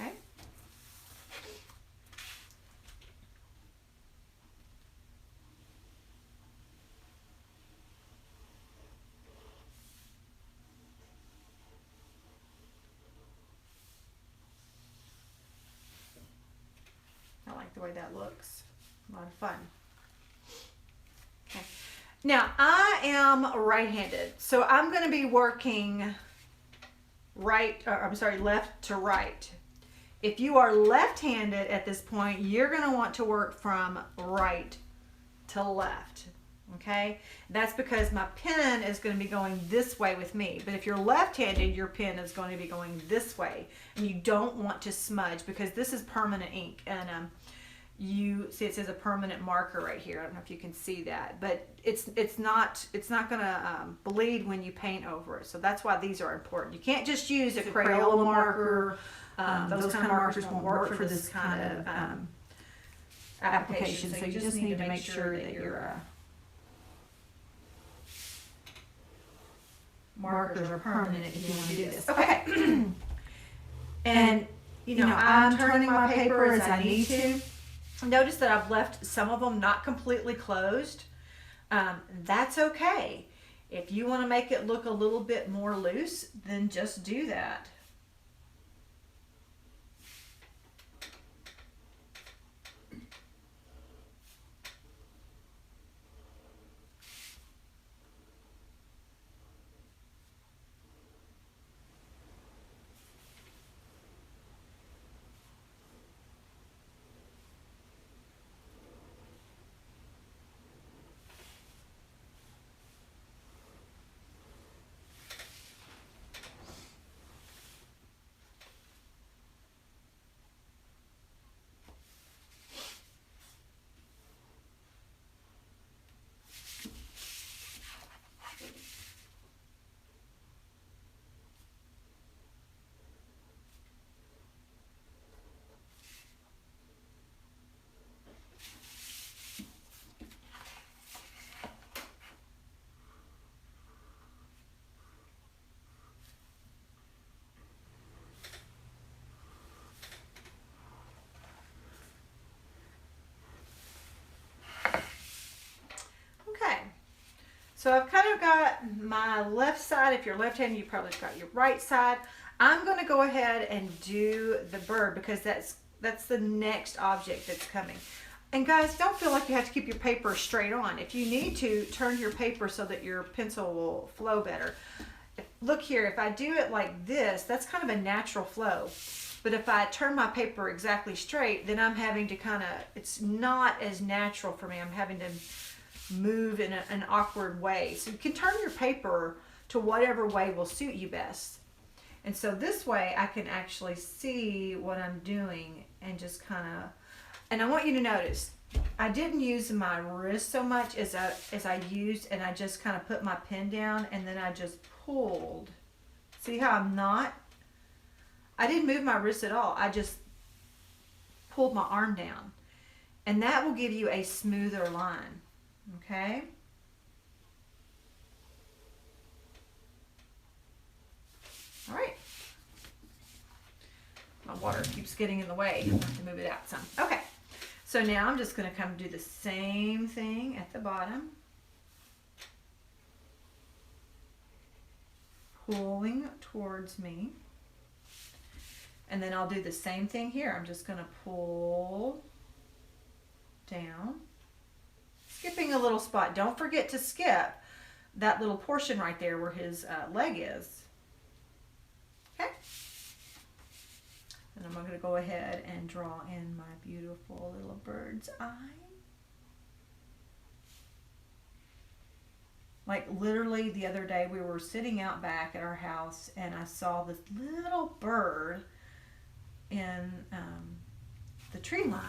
Okay. I like the way that looks. A lot of fun. Okay. Now, I am right-handed, so I'm going to be working left to right. If you are left-handed at this point, you're going to want to work from right to left. Okay, that's because my pen is going to be going this way with me. But if you're left-handed, your pen is going to be going this way, and you don't want to smudge because this is permanent ink. And you see it says a permanent marker right here. I don't know if you can see that, but it's not going to bleed when you paint over it. So that's why these are important. You can't just use a Crayola marker. Those kind of markers won't work for this kind of application. So you just need to make sure that your markers are permanent if you want to do this. Okay. And, I'm turning my paper as I need to. Notice that I've left some of them not completely closed. That's okay. If you want to make it look a little bit more loose, then just do that. So I've kind of got my left side. If you're left-handed, you probably got your right side. I'm going to go ahead and do the bird because that's the next object that's coming. And guys, don't feel like you have to keep your paper straight on. If you need to, turn your paper so that your pencil will flow better. Look here, if I do it like this, that's kind of a natural flow. But if I turn my paper exactly straight, then I'm having to it's not as natural for me. I'm having to move in an awkward way. So you can turn your paper to whatever way will suit you best. And so this way I can actually see what I'm doing and just and I want you to notice, I didn't use my wrist so much as I used, and I just kind of put my pen down and then I just pulled. See how I didn't move my wrist at all. I just pulled my arm down. And that will give you a smoother line. Okay? All right. My water keeps getting in the way. I have to move it out some. Okay. So now I'm just going to come do the same thing at the bottom. Pulling towards me. And then I'll do the same thing here. I'm just going to pull down. Skipping a little spot. Don't forget to skip that little portion right there where his leg is. Okay. And I'm going to go ahead and draw in my beautiful little bird's eye. Like literally the other day we were sitting out back at our house and I saw this little bird in the tree line.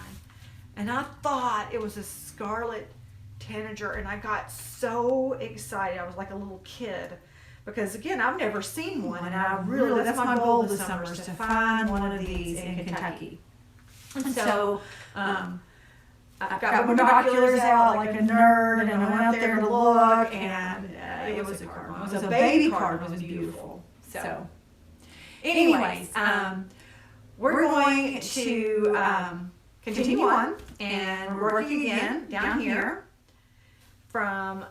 And I thought it was a Scarlett Tanager, and I got so excited. I was like a little kid because, again, I've never seen one, and that's my goal this summer is to find one of these in Kentucky. And so I've got my binoculars out like a nerd, and I went out there to look, and it was a cardinal. It was a baby cardinal. It was beautiful. So anyways, we're going to continue on, and we're working again down here from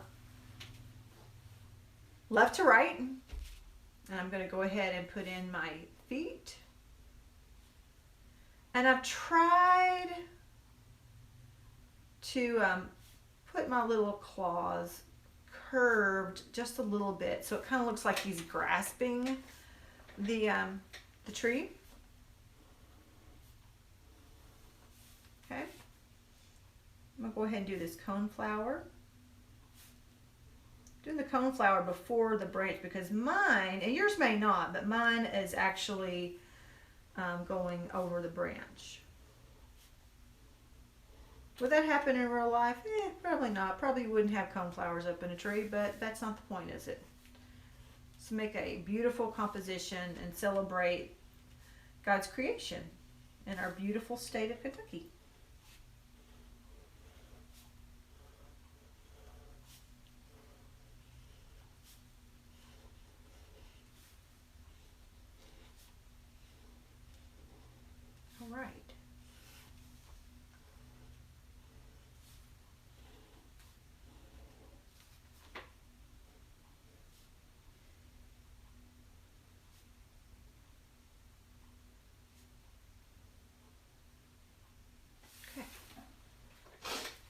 left to right. And I'm going to go ahead and put in my feet. And I've tried to put my little claws curved just a little bit, so it kind of looks like he's grasping the tree. Okay. I'm gonna go ahead and do this cone flower. Doing the cone flower before the branch because mine, and yours may not, but mine is actually going over the branch. Would that happen in real life? Probably not. Probably wouldn't have cone flowers up in a tree, but that's not the point, is it? Let's make a beautiful composition and celebrate God's creation in our beautiful state of Kentucky. All right. Okay.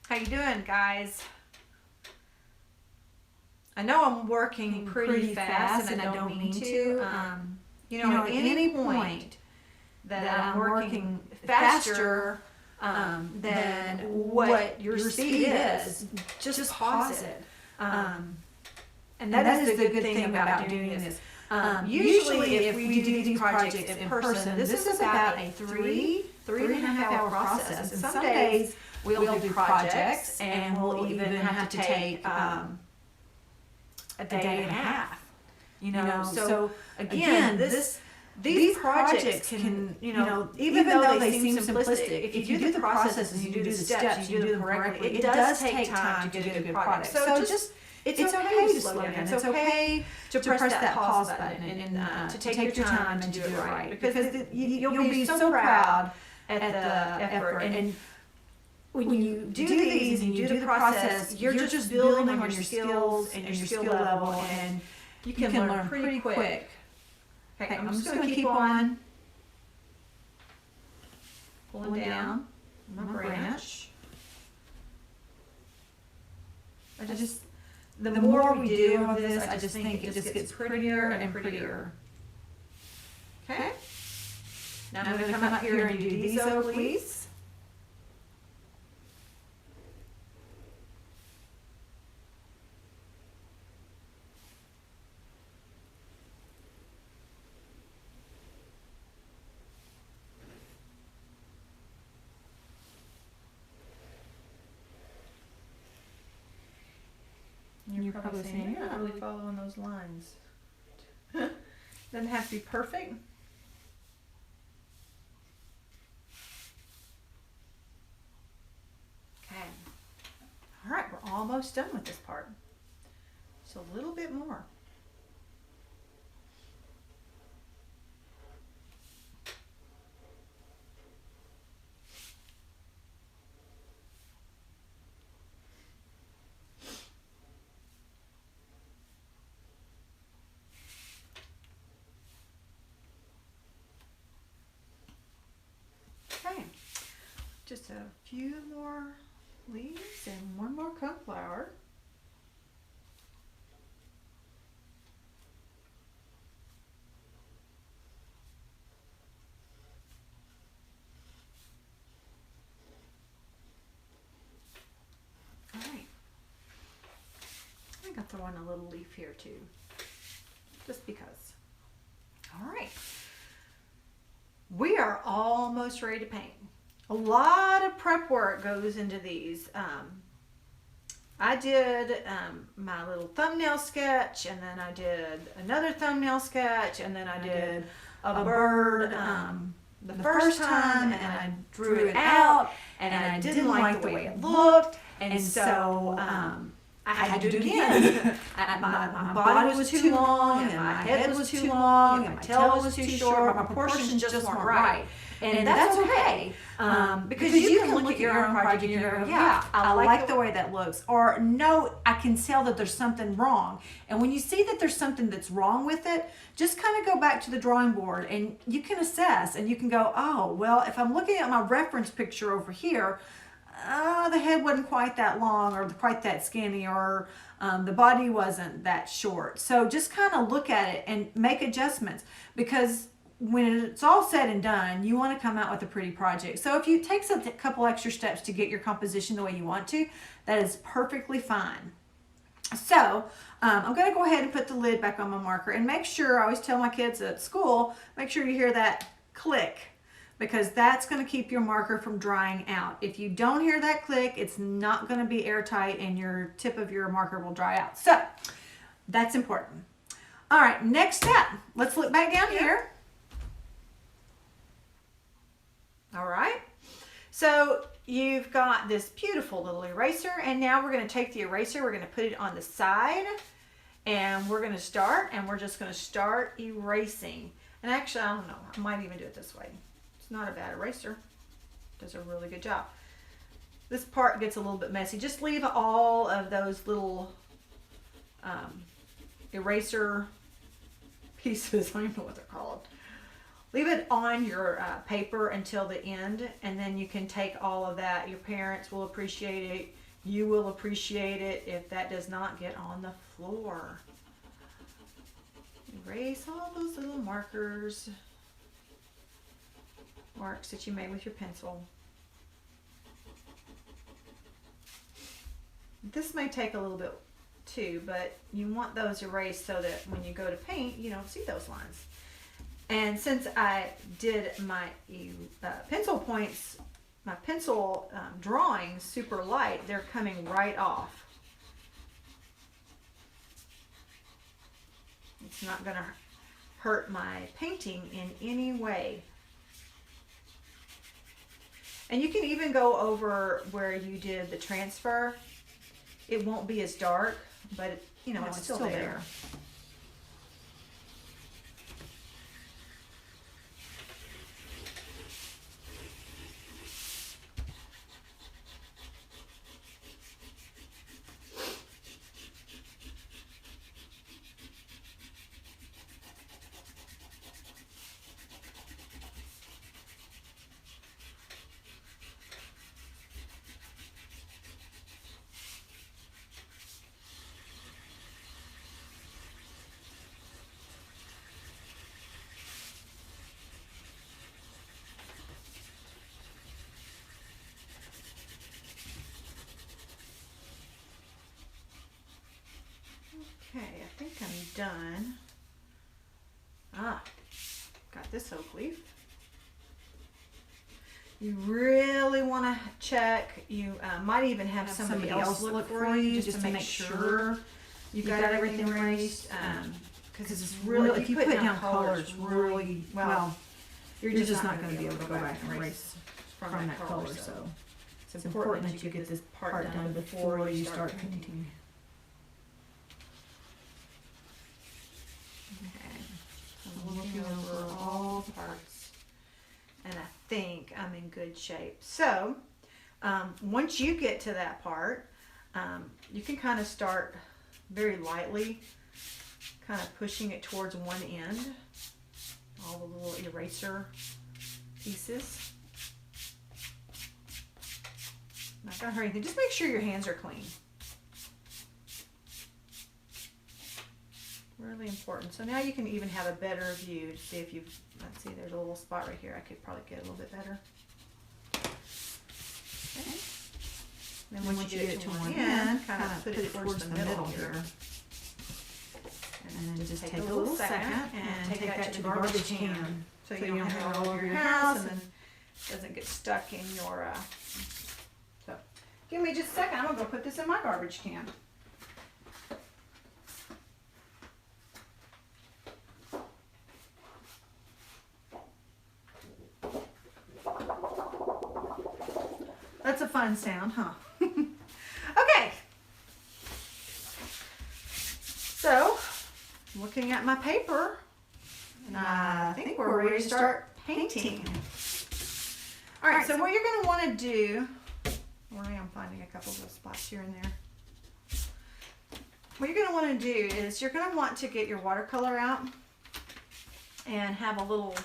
How you doing, guys? I know I'm working pretty fast, and I don't mean to. At any point that I'm working faster than what your speed is, just pause it. And that is the good thing about doing this. Usually if we do these projects in person, this is about a three and a half hour process. And some days we'll do projects and we'll even have to take a day and a half. So again, these projects can, even though they seem simplistic, if you do the processes, you do the steps, you do them correctly, it does take time to get a good product. So it's okay to slow down. It's okay to press that pause button and to take your time and do it right. Because you'll be so proud at the effort. And when you do these and you do the process, you're just building on your skills and your skill level, and you can learn pretty quick. Okay, I'm just going to keep on pulling down my branch. The more we do of this, I just think it just gets prettier and prettier. Okay? Now I'm going to come up here and do these oakley's. You're probably saying, you're not really following those lines. Doesn't have to be perfect. Okay. All right, we're almost done with this part. Just a little bit more. Just a few more leaves and one more cone flower. All right. I think I'll throw in a little leaf here too, just because. All right. We are almost ready to paint. A lot of prep work goes into these. I did my little thumbnail sketch, and then I did another thumbnail sketch, and then I did a bird the first time, and I drew it out, and I didn't like the way it looked, and so I had to do it again. My body was too long, and my head was too long, and my tail was too short. My proportions just weren't right. And that's okay, because you can look at your own project and you go, yeah, I like the way that looks. Or no, I can tell that there's something wrong. And when you see that there's something that's wrong with it, just kind of go back to the drawing board and you can assess and you can go, oh, well, if I'm looking at my reference picture over here, the head wasn't quite that long or quite that skinny, or the body wasn't that short. So just kind of look at it and make adjustments, because when it's all said and done, you want to come out with a pretty project. So if you take a couple extra steps to get your composition the way you want to, that is perfectly fine. So I'm going to go ahead and put the lid back on my marker, and make sure, I always tell my kids at school, make sure you hear that click, because that's going to keep your marker from drying out. If you don't hear that click, it's not going to be airtight and your tip of your marker will dry out. So that's important. All right, next step. Let's look back down here. All right, so you've got this beautiful little eraser, and now we're going to take the eraser, we're going to put it on the side, and we're going to start, and we're just going to start erasing. And actually, I don't know, I might even do it this way. It's not a bad eraser. Does a really good job. This part gets a little bit messy. Just leave all of those little eraser pieces, I don't even know what they're called. Leave it on your paper until the end, and then you can take all of that. Your parents will appreciate it. You will appreciate it if that does not get on the floor. Erase all those little marks that you made with your pencil. This may take a little bit too, but you want those erased so that when you go to paint, you don't see those lines. And since I did my pencil points, my pencil drawings super light, they're coming right off. It's not going to hurt my painting in any way. And you can even go over where you did the transfer. It won't be as dark, but it's still there. Okay, I think I'm done. Got this oak leaf. You really want to check. You might even have somebody else look for you just to make sure you've got everything erased. Because it's really, if you put down colors really well, you're just not going to be able to go back and erase from that color. So it's important that you get this part done before you start painting. I'm looking over all the parts, and I think I'm in good shape. So once you get to that part, you can kind of start very lightly, kind of pushing it towards one end, all the little eraser pieces. Not gonna hurt anything. Just make sure your hands are clean. Really important. So now you can even have a better view to see if you've, let's see, there's a little spot right here. I could probably get a little bit better. Okay. Then once you get it to one end, kind of put it towards the middle here. And then just take a little second and take that to the garbage can. So you don't have it all over your house and then it doesn't get stuck in your, so give me just a second. I'm going to go put this in my garbage can. That's a fun sound, huh? Okay. So, looking at my paper, and I think we're ready to start painting. All right, so what you're going to want to do, I'm finding a couple of those spots here and there. What you're going to want to do is you're going to want to get your watercolor out and have a little,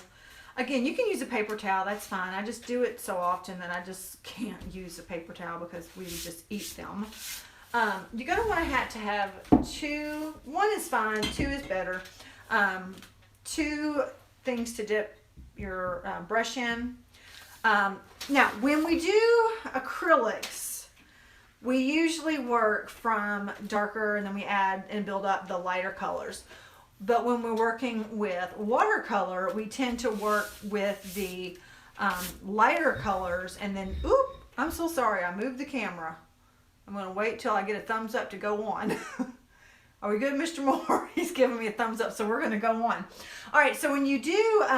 Again, you can use a paper towel, that's fine. I just do it so often that I just can't use a paper towel because we just eat them. You're going to want to have two, one is fine, two is better. Two things to dip your brush in. Now, when we do acrylics, we usually work from darker and then we add and build up the lighter colors. But when we're working with watercolor, we tend to work with the lighter colors and then, oop, I'm so sorry, I moved the camera. I'm going to wait till I get a thumbs up to go on. Are we good, Mr. Moore? He's giving me a thumbs up, so we're going to go on. All right, so when you do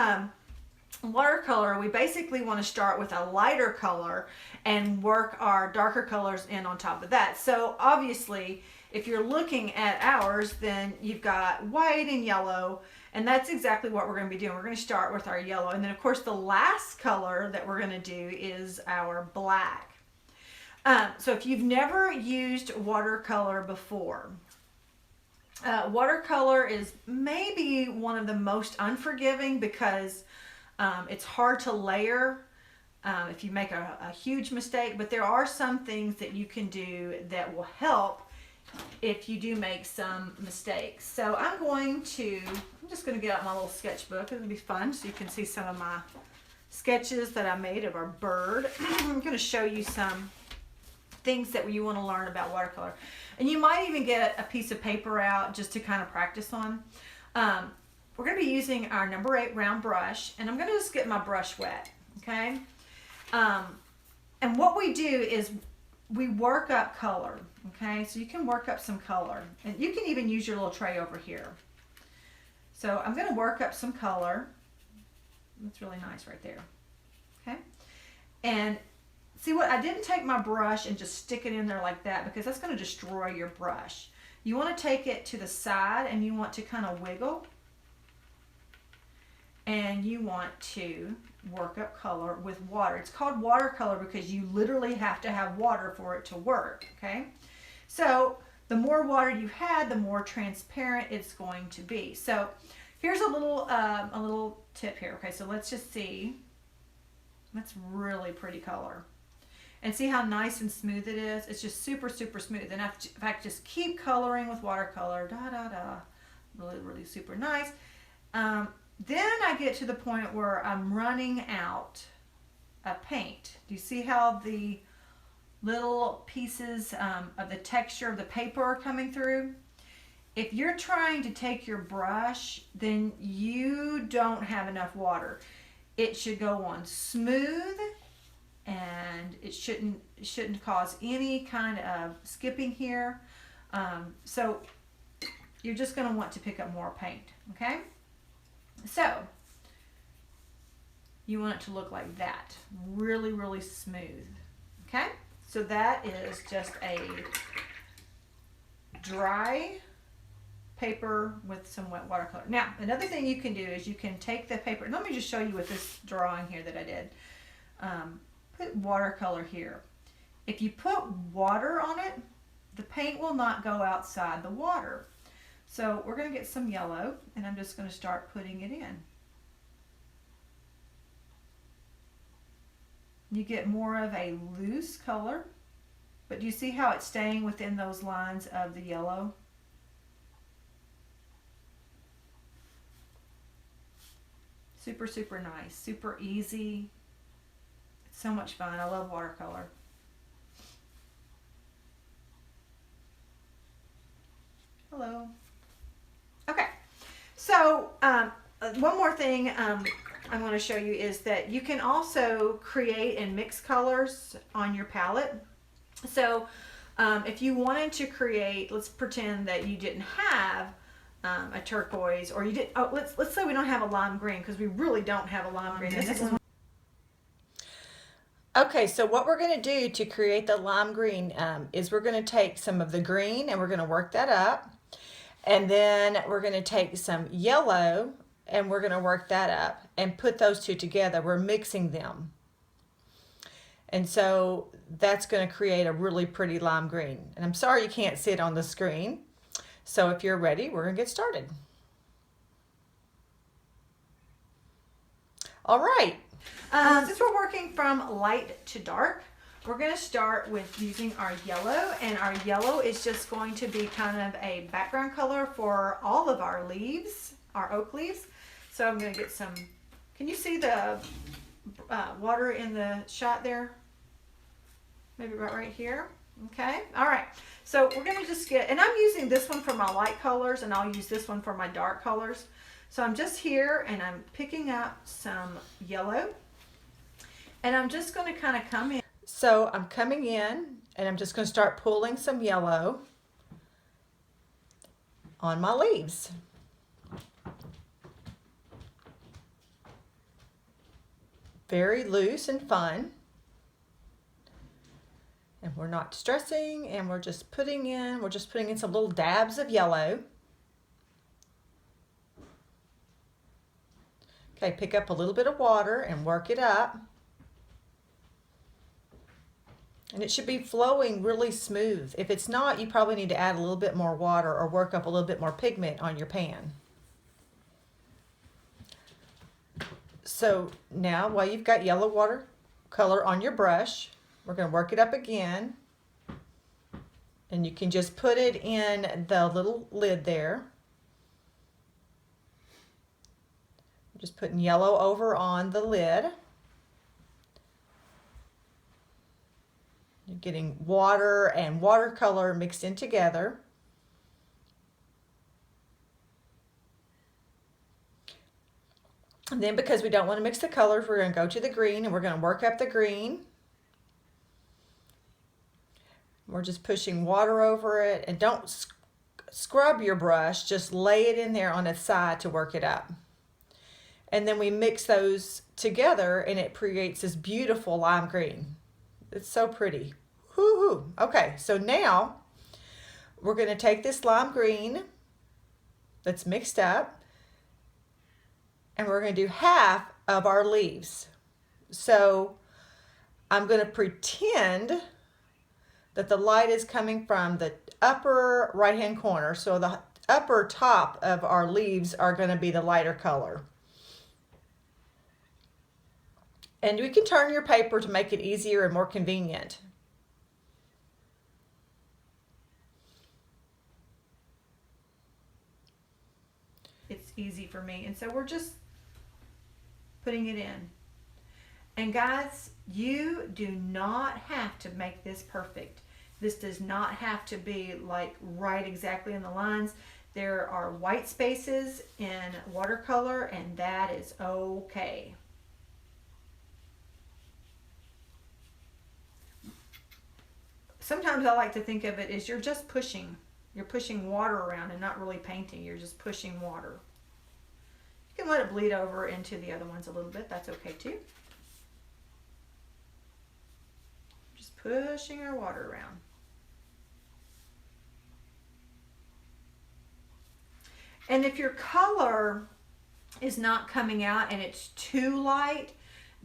watercolor, we basically want to start with a lighter color and work our darker colors in on top of that. So obviously, if you're looking at ours, then you've got white and yellow, and that's exactly what we're going to be doing. We're going to start with our yellow, and then of course the last color that we're going to do is our black. So if you've never used watercolor before, watercolor is maybe one of the most unforgiving because it's hard to layer if you make a huge mistake, but there are some things that you can do that will help if you do make some mistakes. So I'm just going to get out my little sketchbook. It'll be fun so you can see some of my sketches that I made of our bird. I'm going to show you some things that you want to learn about watercolor. And you might even get a piece of paper out just to kind of practice on. We're going to be using our number 8 round brush, and I'm going to just get my brush wet, okay? And what we do is we work up color, okay? So you can work up some color, and you can even use your little tray over here. So I'm going to work up some color. That's really nice right there, okay? And see what, I didn't take my brush and just stick it in there like that because that's going to destroy your brush. You want to take it to the side and you want to kind of wiggle. And you want to work up color with water. It's called watercolor because you literally have to have water for it to work, okay? So the more water you had, the more transparent it's going to be. So here's a little tip here, okay? So let's just see. That's really pretty color. And see how nice and smooth it is? It's just super, super smooth. And if I just keep coloring with watercolor, really, really super nice. Then I get to the point where I'm running out of paint. Do you see how the little pieces of the texture of the paper are coming through? If you're trying to take your brush, then you don't have enough water. It should go on smooth, and it shouldn't cause any kind of skipping here. So you're just going to want to pick up more paint, okay? So you want it to look like that, really, really smooth, okay? So that is just a dry paper with some wet watercolor. Now, another thing you can do is you can take the paper, let me just show you with this drawing here that I did. Put watercolor here. If you put water on it, the paint will not go outside the water. So we're going to get some yellow, and I'm just going to start putting it in. You get more of a loose color, but do you see how it's staying within those lines of the yellow? Super, super nice, super easy. It's so much fun. I love watercolor. Hello. Okay, so one more thing I'm going to show you is that you can also create and mix colors on your palette. So if you wanted to create, let's pretend that you didn't have a turquoise, or you did. Oh, let's say we don't have a lime green, because we really don't have a lime green. Okay, so what we're going to do to create the lime green is we're going to take some of the green and we're going to work that up. And then we're going to take some yellow and we're going to work that up and put those two together. We're mixing them. And so that's going to create a really pretty lime green. And I'm sorry you can't see it on the screen. So if you're ready, we're going to get started. All right. Since we're working from light to dark, we're going to start with using our yellow, and our yellow is just going to be kind of a background color for all of our leaves, our oak leaves. So I'm going to get some, can you see the water in the shot there? Maybe right here. Okay, all right. So we're going to just get, and I'm using this one for my light colors, and I'll use this one for my dark colors. So I'm just here, and I'm picking up some yellow, and I'm just going to kind of come in. So I'm coming in, and I'm just going to start pulling some yellow on my leaves. Very loose and fun. And we're not stressing, and we're just putting in some little dabs of yellow. Okay, pick up a little bit of water and work it up. And it should be flowing really smooth. If it's not, you probably need to add a little bit more water or work up a little bit more pigment on your pan. So now, while you've got yellow watercolor on your brush, we're going to work it up again. And you can just put it in the little lid there. Just putting yellow over on the lid. You're getting water and watercolor mixed in together. And then, because we don't want to mix the colors, we're going to go to the green, and we're going to work up the green. We're just pushing water over it, and don't scrub your brush, just lay it in there on its side to work it up. And then we mix those together, and it creates this beautiful lime green. It's so pretty. Woo-hoo. Okay, so now we're going to take this lime green that's mixed up, and we're going to do half of our leaves. So I'm going to pretend that the light is coming from the upper right-hand corner. So the upper top of our leaves are going to be the lighter color. And you can turn your paper to make it easier and more convenient. It's easy for me. And so we're just putting it in. And guys, you do not have to make this perfect. This does not have to be like right exactly in the lines. There are white spaces in watercolor, and that is okay. Sometimes I like to think of it as you're just pushing. You're pushing water around and not really painting. You're just pushing water. You can let it bleed over into the other ones a little bit. That's okay too. Just pushing our water around. And if your color is not coming out and it's too light,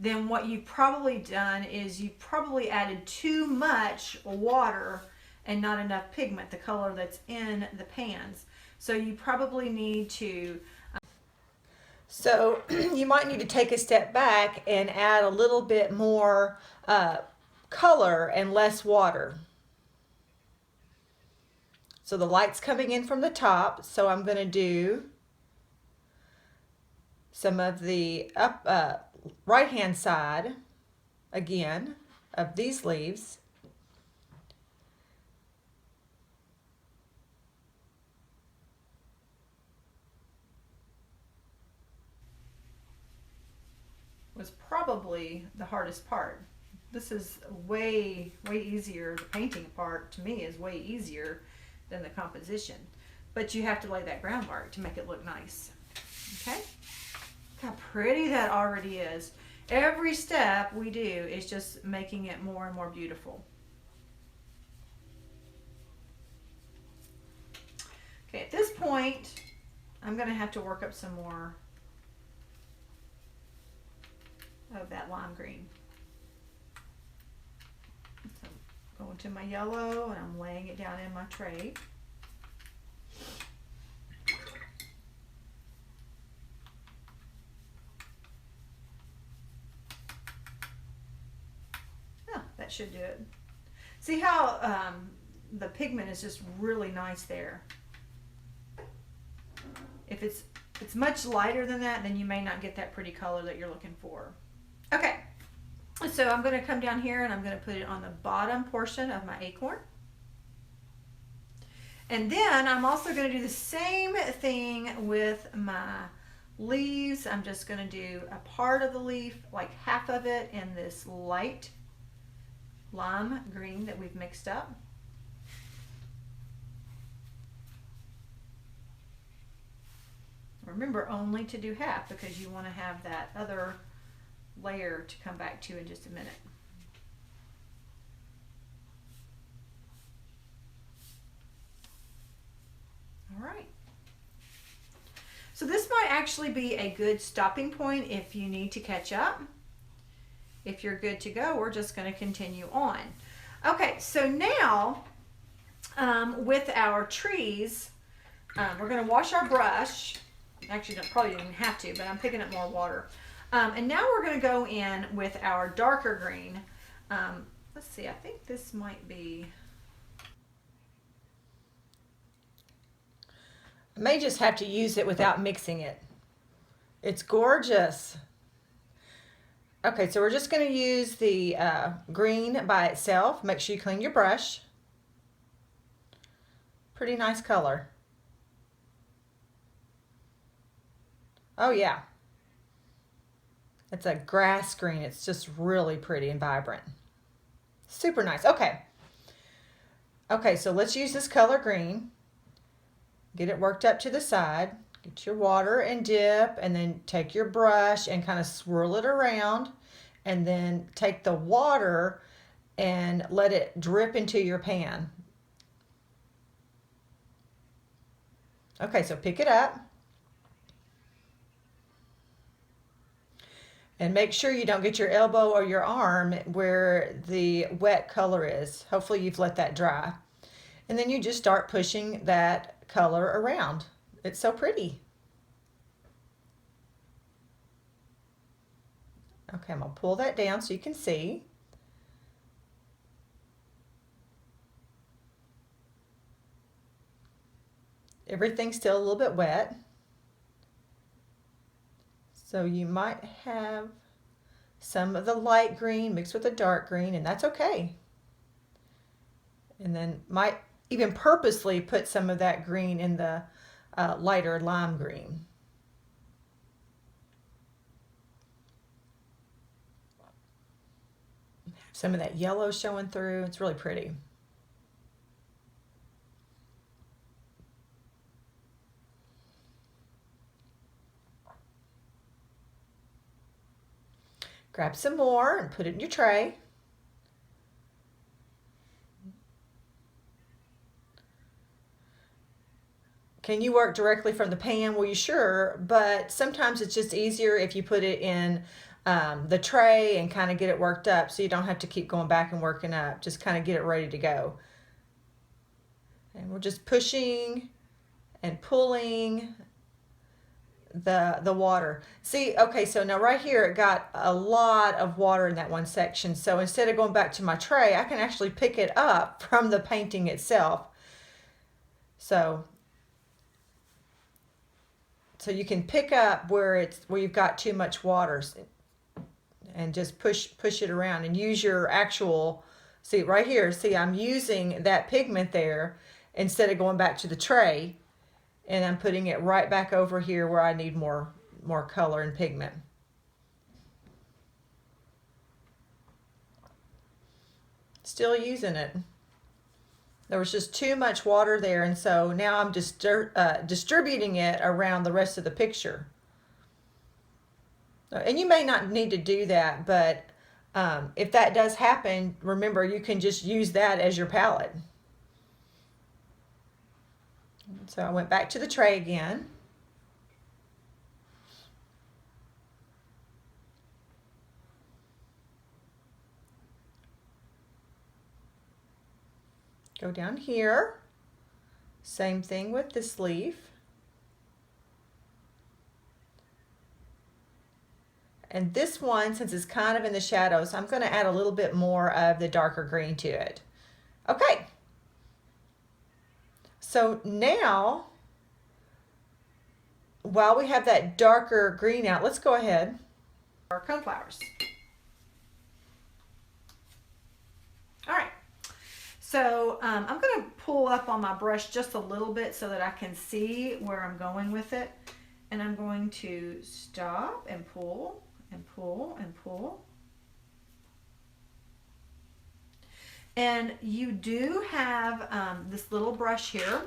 then what you've probably done is you've probably added too much water and not enough pigment, the color that's in the pans. So you probably need to... So you might need to take a step back and add a little bit more color and less water. So the light's coming in from the top, so I'm going to do some of the right hand side again of these leaves. Was probably the hardest part. This is way easier. The painting part to me is way easier than the composition, but you have to lay that groundwork to make it look nice. Okay, look how pretty that already is. Every step we do is just making it more and more beautiful. Okay, at this point I'm going to have to work up some more of that lime green. So I'm going to my yellow and I'm laying it down in my tray. that should do it. See how the pigment is just really nice there. If it's much lighter than that, then you may not get that pretty color that you're looking for. Okay, so I'm going to come down here and I'm going to put it on the bottom portion of my acorn. And then I'm also going to do the same thing with my leaves. I'm just going to do a part of the leaf, like half of it, in this light lime green that we've mixed up. Remember only to do half because you want to have that other layer to come back to in just a minute. All right. So this might actually be a good stopping point if you need to catch up. If you're good to go, we're just going to continue on. Okay, so now with our trees, we're going to wash our brush. Actually, probably didn't even have to, but I'm picking up more water. And now we're going to go in with our darker green. Let's see, I think this might be... I may just have to use it without mixing it. It's gorgeous. Okay, so we're just going to use the green by itself. Make sure you clean your brush. Pretty nice color. Oh yeah. It's a grass green. It's just really pretty and vibrant. Super nice. Okay. Okay, so let's use this color green. Get it worked up to the side. Get your water and dip, and then take your brush and kind of swirl it around, and then take the water and let it drip into your pan. Okay, so pick it up. And make sure you don't get your elbow or your arm where the wet color is. Hopefully you've let that dry. And then you just start pushing that color around. It's so pretty. Okay, I'm going to pull that down so you can see. Everything's still a little bit wet. So you might have some of the light green mixed with the dark green, and that's okay. And then might even purposely put some of that green in the lighter lime green. Some of that yellow showing through. It's really pretty. Grab some more and put it in your tray. Can you work directly from the pan? Well, you sure, but sometimes it's just easier if you put it in the tray and kind of get it worked up so you don't have to keep going back and working up. Just kind of get it ready to go. And we're just pushing and pulling the water. See, okay, so now right here it got a lot of water in that one section. So instead of going back to my tray, I can actually pick it up from the painting itself. So you can pick up where you've got too much water and just push it around and use your actual, see right here, see I'm using that pigment there instead of going back to the tray. And I'm putting it right back over here where I need more color and pigment. Still using it. There was just too much water there, and so now I'm just distributing it around the rest of the picture. And you may not need to do that, but if that does happen, remember you can just use that as your palette. So I went back to the tray again. Go down here. Same thing with this leaf. And this one, since it's kind of in the shadows, I'm going to add a little bit more of the darker green to it. Okay. So now, while we have that darker green out, let's go ahead. Our coneflowers. All right. So I'm going to pull up on my brush just a little bit so that I can see where I'm going with it. And I'm going to stop and pull and pull and pull. And you do have this little brush here.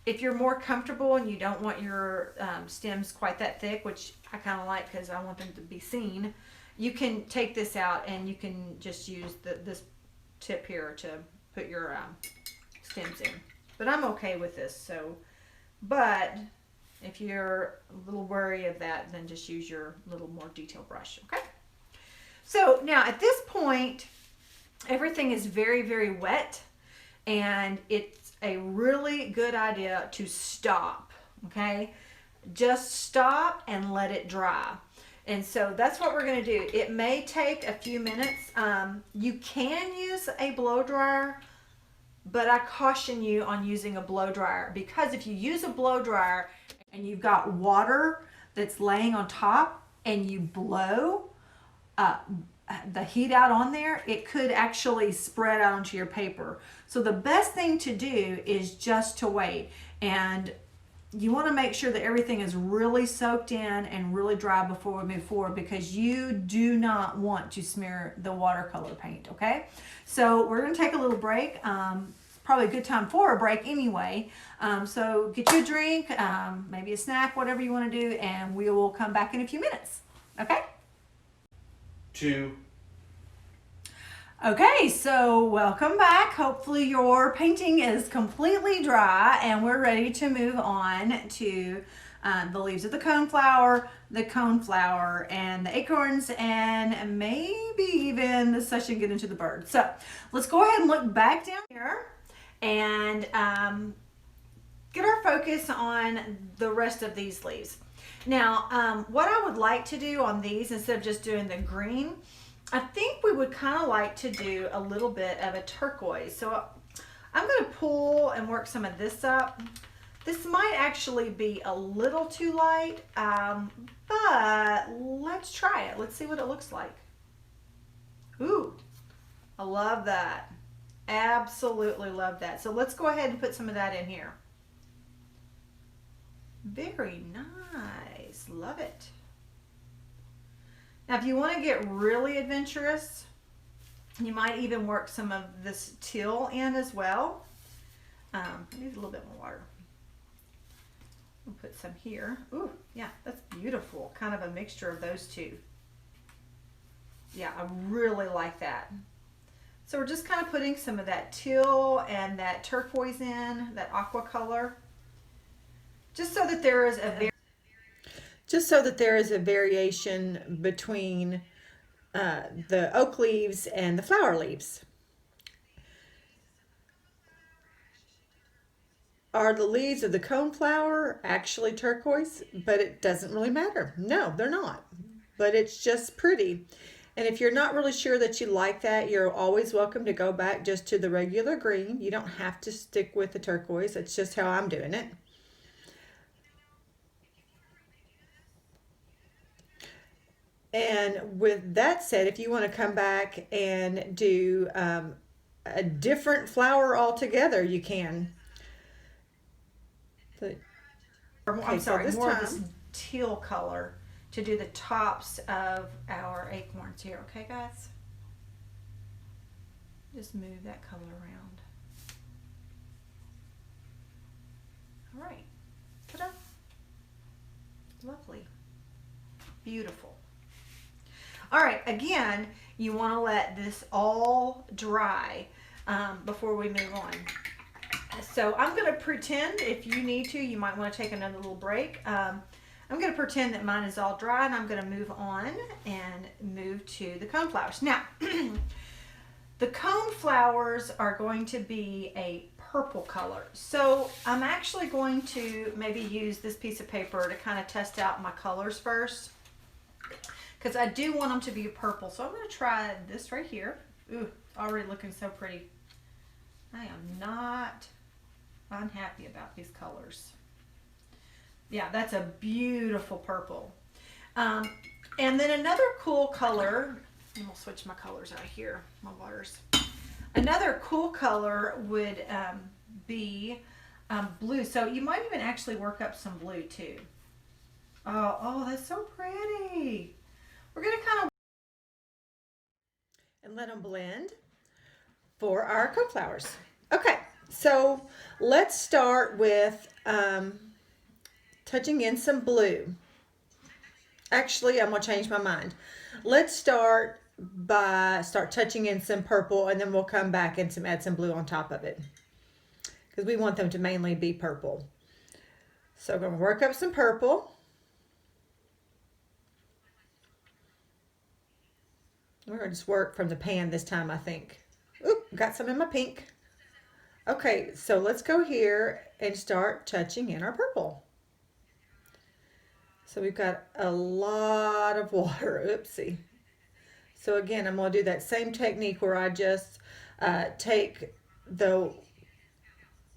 If you're more comfortable and you don't want your stems quite that thick, which I kind of like because I want them to be seen, you can take this out and you can just use this tip here to put your stems in. But I'm okay with this. So, but if you're a little wary of that, then just use your little more detailed brush, okay? So now at this point, everything is very, very wet, and it's a really good idea to stop, okay? Just stop and let it dry. And so that's what we're going to do. It may take a few minutes. You can use a blow dryer, but I caution you on using a blow dryer, because if you use a blow dryer and you've got water that's laying on top and you blow the heat out on there, it could actually spread out onto your paper. So the best thing to do is just to wait, and you want to make sure that everything is really soaked in and really dry before we move forward, because you do not want to smear the watercolor paint, okay? So we're going to take a little break. Probably a good time for a break anyway. So get you a drink, maybe a snack, whatever you want to do, and we will come back in a few minutes, okay? 2. Okay, so welcome back. Hopefully your painting is completely dry and we're ready to move on to the leaves of the coneflower, and the acorns, and maybe even the session get into the bird. So let's go ahead and look back down here and get our focus on the rest of these leaves. Now, what I would like to do on these, instead of just doing the green, I think we would kind of like to do a little bit of a turquoise. So I'm going to pull and work some of this up. This might actually be a little too light, but let's try it. Let's see what it looks like. Ooh, I love that. Absolutely love that. So let's go ahead and put some of that in here. Very nice. Love it. Now, if you want to get really adventurous, you might even work some of this teal in as well. I need a little bit more water. We'll put some here. Ooh, yeah, that's beautiful. Kind of a mixture of those two. Yeah, I really like that. So we're just kind of putting some of that teal and that turquoise in, that aqua color, just so that there is a variation between the oak leaves and the flower leaves. Are the leaves of the coneflower actually turquoise? But it doesn't really matter. No, they're not. But it's just pretty. And if you're not really sure that you like that, you're always welcome to go back just to the regular green. You don't have to stick with the turquoise. It's just how I'm doing it. And with that said, if you want to come back and do a different flower altogether, you can. I'm sorry, so more of this teal color to do the tops of our acorns here. Okay, guys? Just move that color around. All right. Ta-da. Lovely. Beautiful. All right, again, you want to let this all dry before we move on. So I'm going to pretend, if you need to, you might want to take another little break. I'm going to pretend that mine is all dry, and I'm going to move on and move to the coneflowers. Now, the coneflowers are going to be a purple color. So I'm actually going to maybe use this piece of paper to kind of test out my colors first. because I do want them to be purple. So I'm going to try this right here. Ooh, already looking so pretty. I am not unhappy about these colors. Yeah, that's a beautiful purple. And then another cool color, I'm going to switch my colors out here, my waters. Another cool color would be blue. So you might even actually work up some blue too. Oh, that's so pretty. We're going to kind of and let them blend for our coneflowers. Okay, so let's start with touching in some blue. Actually, I'm going to change my mind. Let's start touching in some purple, and then we'll come back and add some blue on top of it, because we want them to mainly be purple. So I'm going to work up some purple. We're going to just work from the pan this time, I think. Oop, got some in my pink. Okay, so let's go here and start touching in our purple. So we've got a lot of water. Oopsie. So again, I'm going to do that same technique where I just take the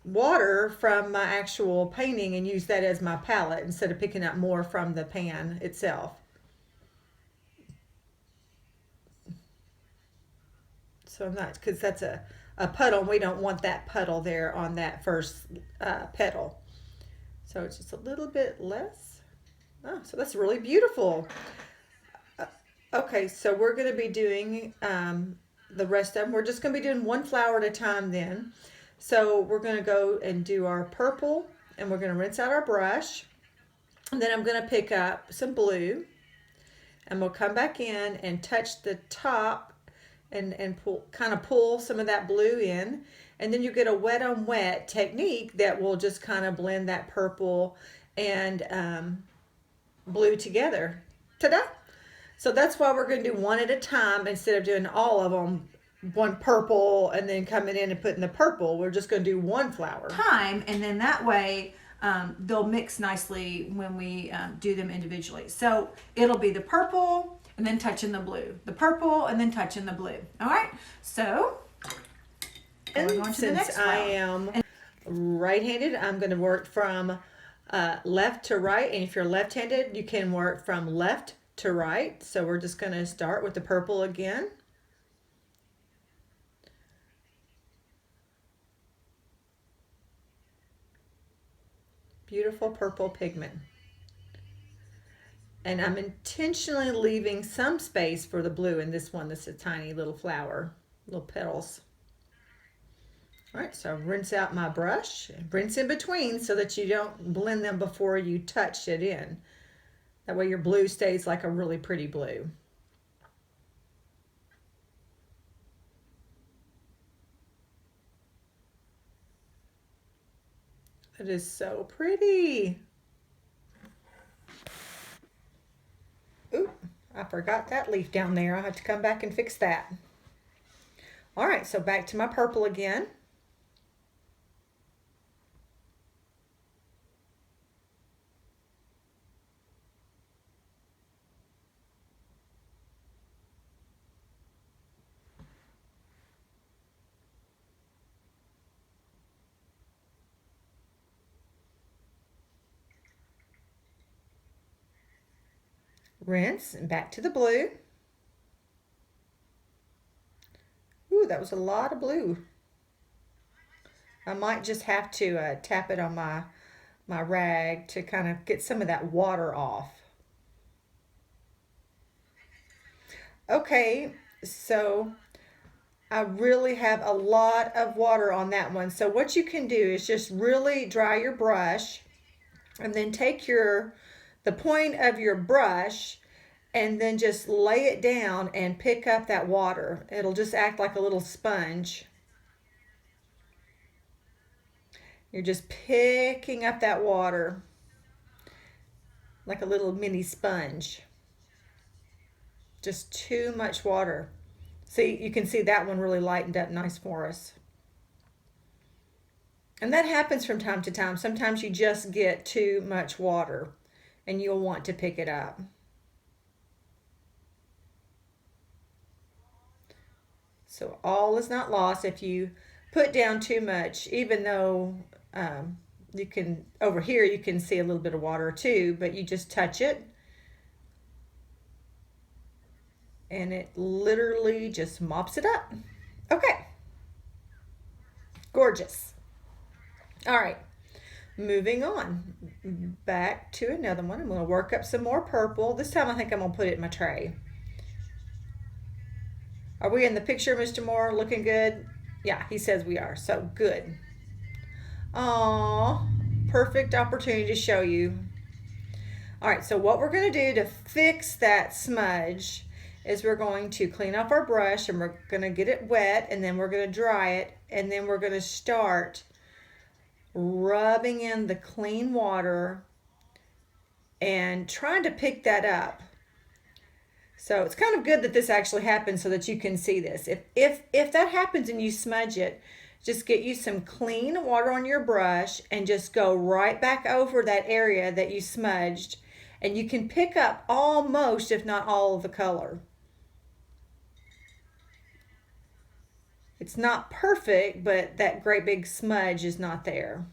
water from my actual painting and use that as my palette instead of picking up more from the pan itself. So I'm not, because that's a puddle, and we don't want that puddle there on that first petal. So it's just a little bit less. Oh, so that's really beautiful. Okay, so we're going to be doing the rest of them. We're just going to be doing one flower at a time then. So we're going to go and do our purple, and we're going to rinse out our brush. And then I'm going to pick up some blue, and we'll come back in and touch the top and pull some of that blue in, and then you get a wet on wet technique that will just kind of blend that purple and blue together. Ta-da! So that's why we're going to do one at a time instead of doing all of them, one purple and then coming in and putting the purple. We're just going to do one flower. And then that way they'll mix nicely when we do them individually. So it'll be the purple and then touching the blue, the purple and then touching the blue. All right, so and we're going to the next flower. I am right-handed, I'm going to work from left to right, and if you're left-handed, you can work from left to right. So we're just going to start with the purple again. Beautiful purple pigment. And I'm intentionally leaving some space for the blue in this one. This is a tiny little flower, little petals. All right, so rinse out my brush, rinse in between so that you don't blend them before you touch it in. That way your blue stays like a really pretty blue. It is so pretty. Oop, I forgot that leaf down there. I'll have to come back and fix that. All right, so back to my purple again. Rinse and back to the blue. Ooh, that was a lot of blue. I might just have to tap it on my rag to kind of get some of that water off. Okay, so I really have a lot of water on that one. So what you can do is just really dry your brush and then take the point of your brush and then just lay it down and pick up that water. It'll just act like a little sponge. You're just picking up that water like a little mini sponge. Just too much water. See, you can see that one really lightened up nice for us. And that happens from time to time. Sometimes you just get too much water and you'll want to pick it up. So all is not lost if you put down too much, even though you can, over here you can see a little bit of water too, but you just touch it and it literally just mops it up. Okay, gorgeous. All right, moving on, back to another one. I'm going to work up some more purple. This time I think I'm going to put it in my tray. Are we in the picture, Mr. Moore? Looking good? Yeah, he says we are, so good. Aw, perfect opportunity to show you. All right, so what we're going to do to fix that smudge is we're going to clean off our brush and we're going to get it wet, and then we're going to dry it, and then we're going to start rubbing in the clean water and trying to pick that up. So it's kind of good that this actually happens so that you can see this. If that happens and you smudge it, just get you some clean water on your brush and just go right back over that area that you smudged, and you can pick up almost, if not all, of the color. It's not perfect, but that great big smudge is not there.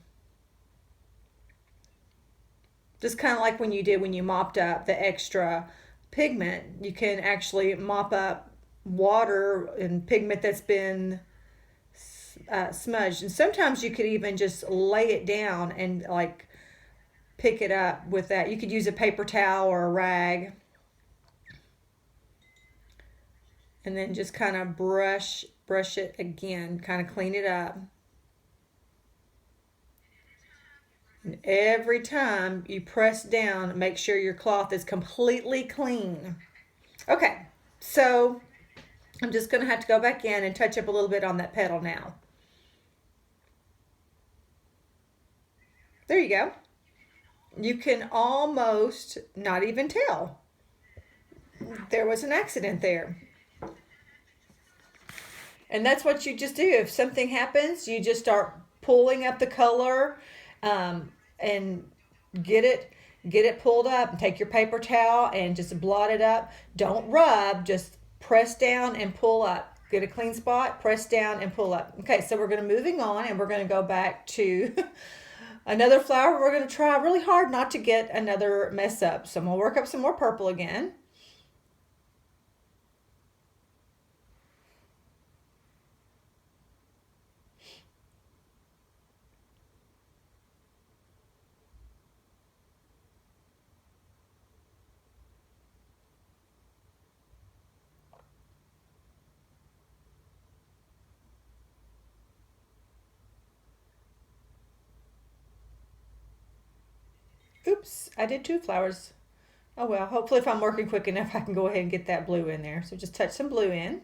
Just kind of like when you mopped up the extra pigment, you can actually mop up water and pigment that's been smudged. And sometimes you could even just lay it down and like pick it up with that. You could use a paper towel or a rag and then just kind of brush it again, kind of clean it up. And every time you press down, make sure your cloth is completely clean. Okay, so I'm just going to have to go back in and touch up a little bit on that petal now. There you go. You can almost not even tell there was an accident there. And that's what you just do. If something happens, you just start pulling up the color and get it pulled up, and take your paper towel and just blot it up. Don't rub, just press down and pull up. Get a clean spot, press down and pull up. Okay, so we're going to moving on, and we're going to go back to another flower. We're going to try really hard not to get another mess up. So I'm going to work up some more purple again. Oops, I did 2 flowers. Oh well, hopefully if I'm working quick enough, I can go ahead and get that blue in there. So just touch some blue in.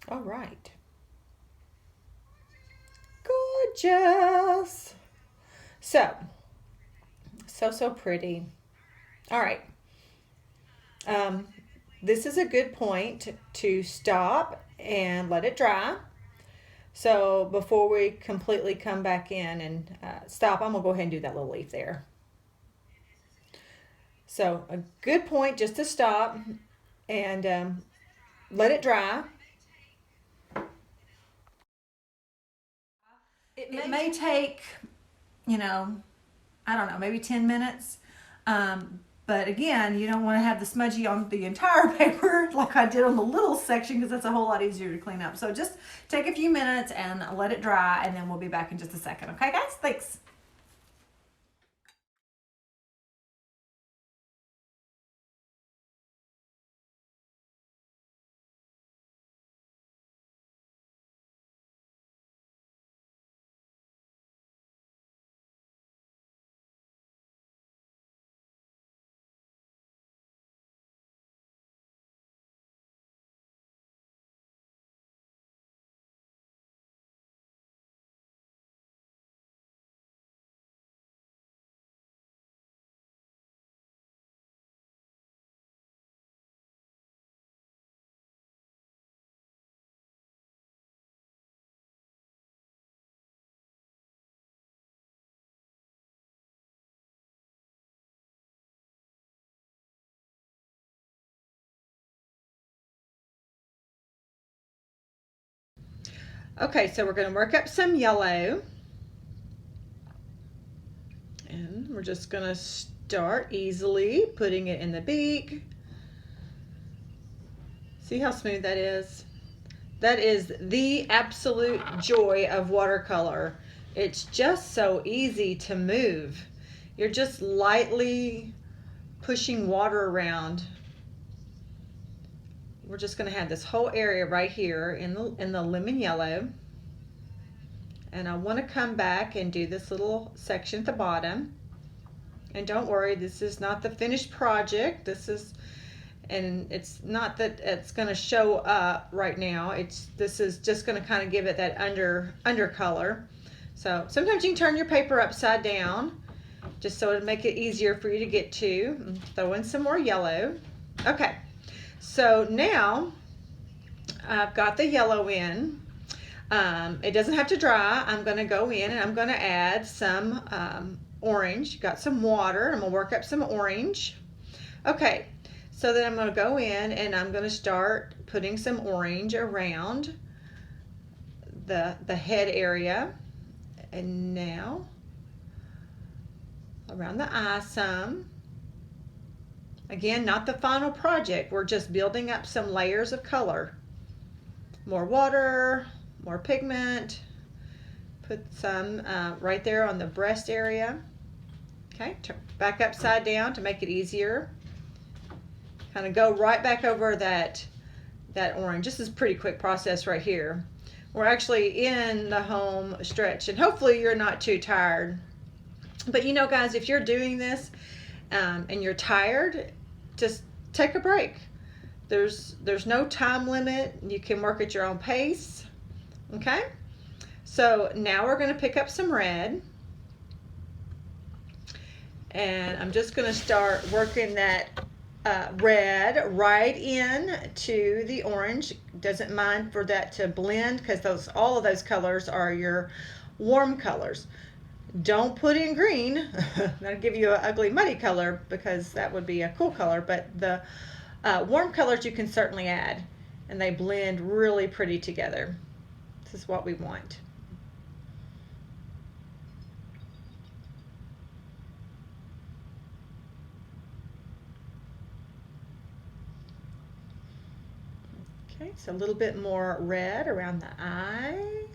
All right. Gorgeous. So pretty. All right. This is a good point to stop and let it dry. So before we completely come back in and stop, I'm gonna go ahead and do that little leaf there. So a good point just to stop and let it dry. It may take, I don't know, maybe 10 minutes. But again, you don't want to have the smudgy on the entire paper like I did on the little section, because that's a whole lot easier to clean up. So just take a few minutes and let it dry, and then we'll be back in just a second. Okay, guys? Thanks. Okay, so we're going to work up some yellow. And we're just going to start easily putting it in the beak. See how smooth that is? That is the absolute joy of watercolor. It's just so easy to move. You're just lightly pushing water around. We're just going to have this whole area right here in the lemon yellow. And I want to come back and do this little section at the bottom. And don't worry, this is not the finished project. And it's not that it's going to show up right now. This is just going to kind of give it that under color. So sometimes you can turn your paper upside down just so it'll make it easier for you to get to. Throw in some more yellow. Okay, so now I've got the yellow in. It doesn't have to dry. I'm going to go in and I'm going to add some orange. Got some water. I'm going to work up some orange. Okay, so then I'm going to go in and I'm going to start putting some orange around the head area. And now around the eye some. Again, not the final project. We're just building up some layers of color. More water, more pigment. Put some right there on the breast area. Okay, turn back upside down to make it easier. Kind of go right back over that orange. This is a pretty quick process right here. We're actually in the home stretch, and hopefully you're not too tired. But you know, guys, if you're doing this and you're tired, just take a break. There's no time limit. You can work at your own pace. Okay? So now we're going to pick up some red. And I'm just going to start working that red right in to the orange. Doesn't mind for that to blend because all of those colors are your warm colors. Don't put in green. That'll give you an ugly muddy color because that would be a cool color, but the warm colors you can certainly add, and they blend really pretty together. This is what we want. Okay, so a little bit more red around the eye.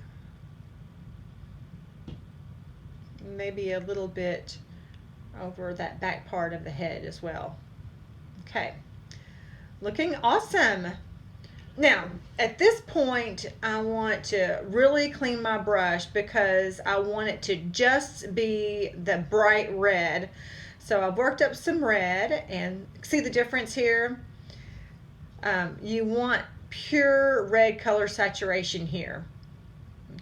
Maybe a little bit over that back part of the head as well. Okay, looking awesome. Now, at this point, I want to really clean my brush because I want it to just be the bright red. So I've worked up some red, and see the difference here? You want pure red color saturation here.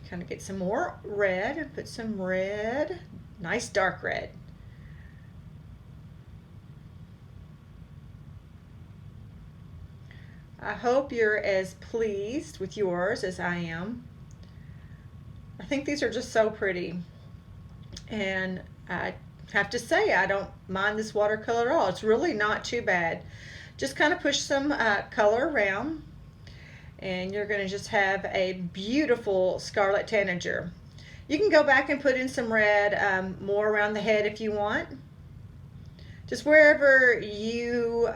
Kind of get some more red and put some red, nice dark red. I hope you're as pleased with yours as I am. I think these are just so pretty. And I have to say, I don't mind this watercolor at all. It's really not too bad. Just kind of push some color around, and you're going to just have a beautiful Scarlett Tanager. You can go back and put in some red more around the head if you want. Just wherever you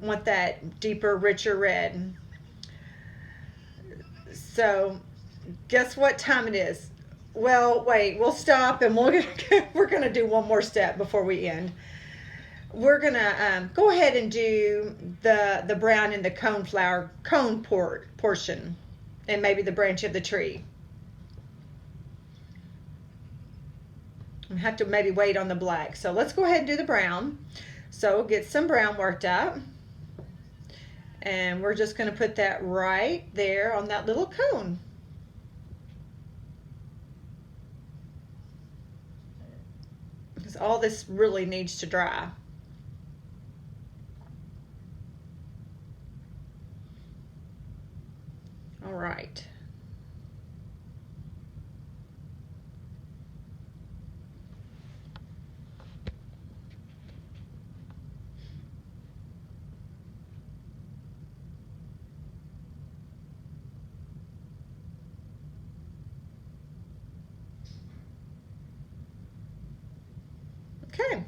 want that deeper, richer red. So guess what time it is? Well, wait, we'll stop and we're going to do one more step before we end. We're going to go ahead and do the brown in the cone portion, and maybe the branch of the tree. I have to maybe wait on the black. So let's go ahead and do the brown. So get some brown worked up. And we're just going to put that right there on that little cone. Because all this really needs to dry. All right. Okay.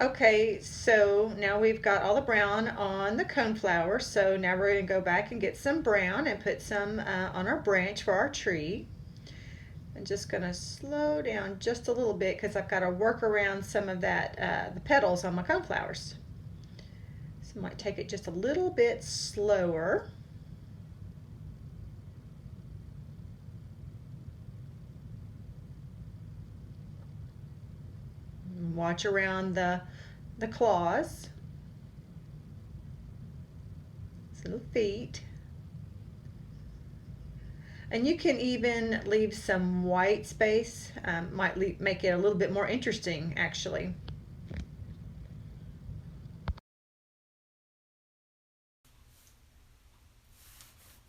Okay, so now we've got all the brown on the coneflower, so now we're going to go back and get some brown and put some on our branch for our tree. I'm just going to slow down just a little bit because I've got to work around some of that, the petals on my coneflowers. So I might take it just a little bit slower. Watch around the claws, his little feet. And you can even leave some white space, make it a little bit more interesting actually.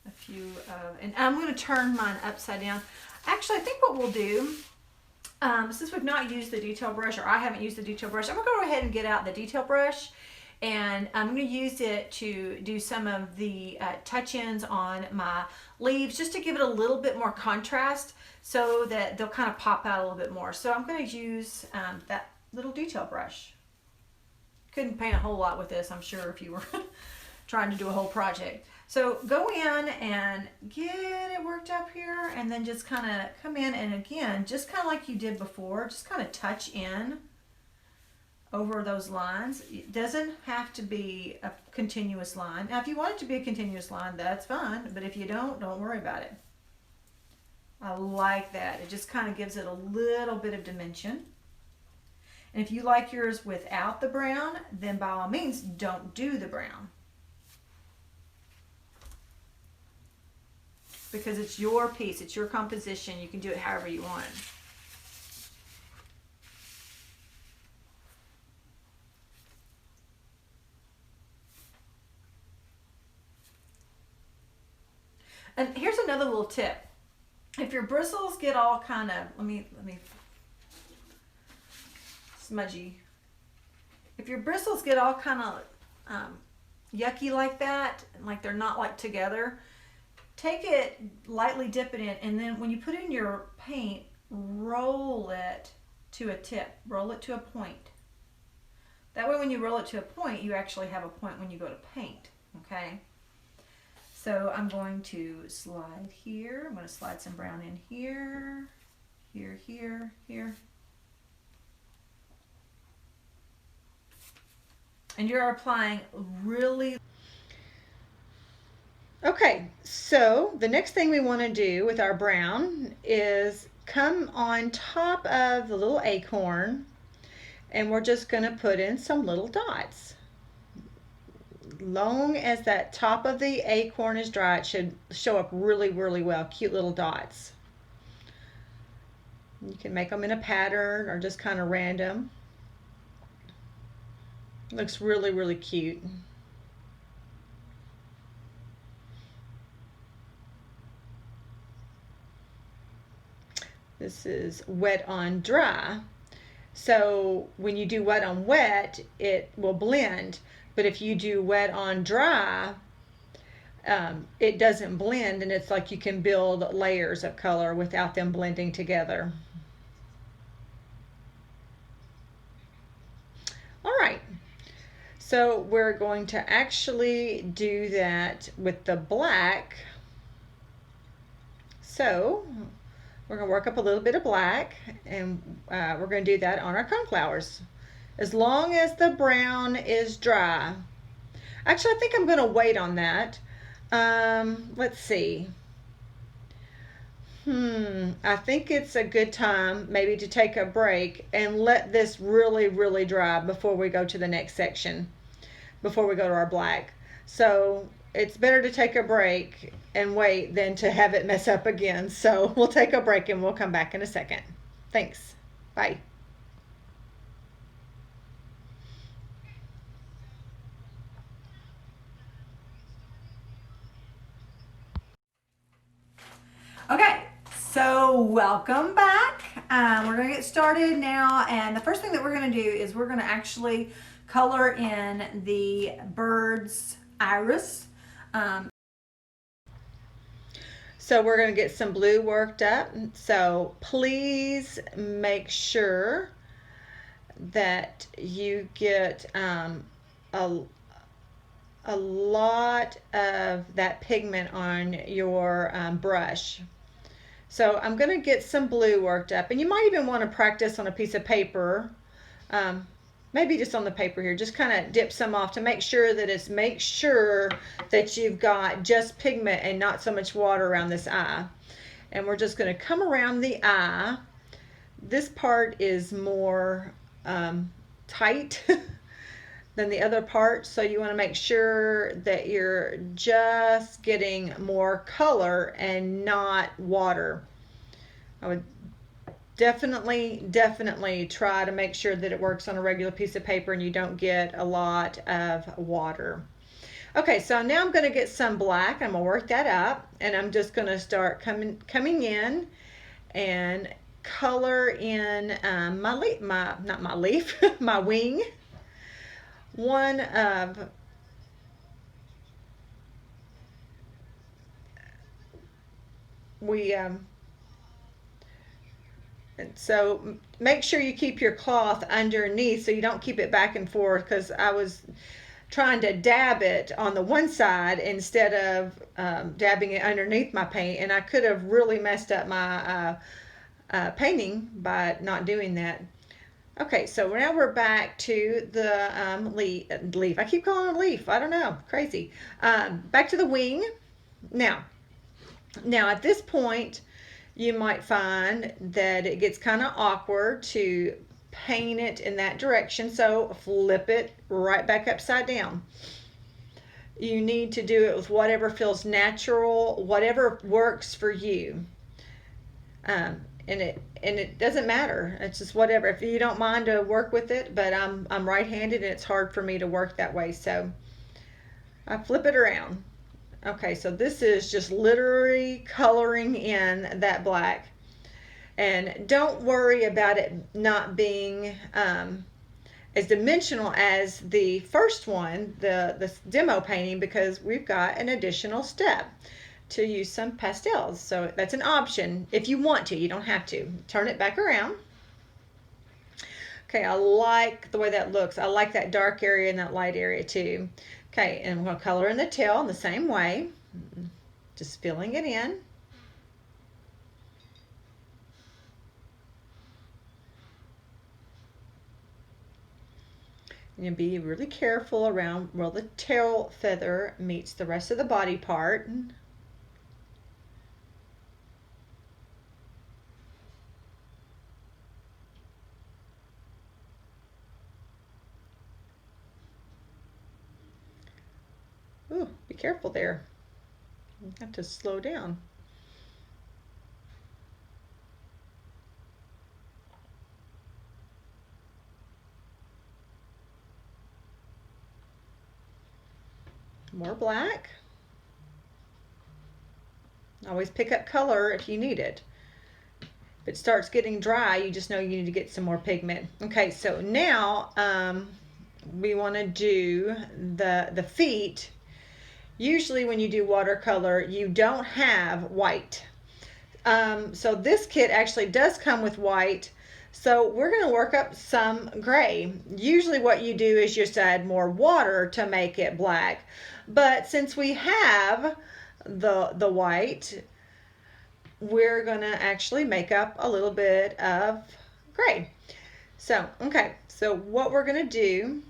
A few, and I'm going to turn mine upside down. Actually, I think what we'll do, since we've not used the detail brush, or I haven't used the detail brush, I'm going to go ahead and get out the detail brush, and I'm going to use it to do some of the touch-ins on my leaves, just to give it a little bit more contrast so that they'll kind of pop out a little bit more. So I'm going to use that little detail brush. Couldn't paint a whole lot with this, I'm sure, if you were trying to do a whole project. So go in and get it worked up here, and then just kind of come in, and again, just kind of like you did before, just kind of touch in over those lines. It doesn't have to be a continuous line. Now, if you want it to be a continuous line, that's fine, but if you don't worry about it. I like that. It just kind of gives it a little bit of dimension. And if you like yours without the brown, then by all means, don't do the brown. Because it's your piece, it's your composition. You can do it however you want. And here's another little tip. If your bristles get all kind of, let me smudgy. If your bristles get all kind of yucky like that, like they're not like together, take it, lightly dip it in, and then when you put in your paint, roll it to a tip, roll it to a point. That way when you roll it to a point, you actually have a point when you go to paint, okay? So I'm going to slide here. I'm going to slide some brown in here, here, here, here. And you're applying really... Okay, so the next thing we want to do with our brown is come on top of the little acorn, and we're just going to put in some little dots. Long as that top of the acorn is dry, it should show up really, really well. Cute little dots. You can make them in a pattern or just kind of random. Looks really, really cute. This is wet on dry. So when you do wet on wet, it will blend. But if you do wet on dry, it doesn't blend, and it's like you can build layers of color without them blending together. All right. So we're going to actually do that with the black. So we're going to work up a little bit of black, and we're going to do that on our coneflowers. As long as the brown is dry. Actually, I think I'm going to wait on that. Let's see. I think it's a good time maybe to take a break and let this really, really dry before we go to the next section, before we go to our black. So it's better to take a break and wait than to have it mess up again. So we'll take a break and we'll come back in a second. Thanks. Bye. Okay, so welcome back. We're going to get started now, and the first thing that we're going to do is we're going to actually color in the bird's iris. So we're going to get some blue worked up. So please make sure that you get a lot of that pigment on your brush. So I'm going to get some blue worked up, and you might even want to practice on a piece of paper, maybe just on the paper here. Just kind of dip some off to make sure that you've got just pigment and not so much water around this eye. And we're just going to come around the eye. This part is more tight than the other part, so you want to make sure that you're just getting more color and not water. I would definitely try to make sure that it works on a regular piece of paper and you don't get a lot of water. Okay, so now I'm going to get some black. I'm going to work that up, and I'm just going to start coming in and color in my wing. One of so make sure you keep your cloth underneath so you don't keep it back and forth, because I was trying to dab it on the one side instead of dabbing it underneath my paint, and I could have really messed up my painting by not doing that. Okay, so now we're back to the leaf. I keep calling it a leaf. I don't know. Crazy. Back to the wing. Now at this point, you might find that it gets kind of awkward to paint it in that direction. So flip it right back upside down. You need to do it with whatever feels natural, whatever works for you. And it doesn't matter. It's just whatever. If you don't mind to work with it, but I'm right-handed and it's hard for me to work that way, so I flip it around. Okay, so this is just literally coloring in that black, and don't worry about it not being as dimensional as the first one, the demo painting, because we've got an additional step to use some pastels. So that's an option if you want to. You don't have to. Turn it back around. Okay, I like the way that looks. I like that dark area and that light area too. Okay, and I'm going to color in the tail in the same way. Just filling it in. And be really careful around where the tail feather meets the rest of the body part. Ooh, be careful there. You have to slow down. More black. Always pick up color if you need it. If it starts getting dry, you just know you need to get some more pigment. Okay, so now we want to do the feet. Usually when you do watercolor, you don't have white. So this kit actually does come with white. So we're going to work up some gray. Usually what you do is just add more water to make it black. But since we have the white, we're going to actually make up a little bit of gray. So, okay, so what we're going to do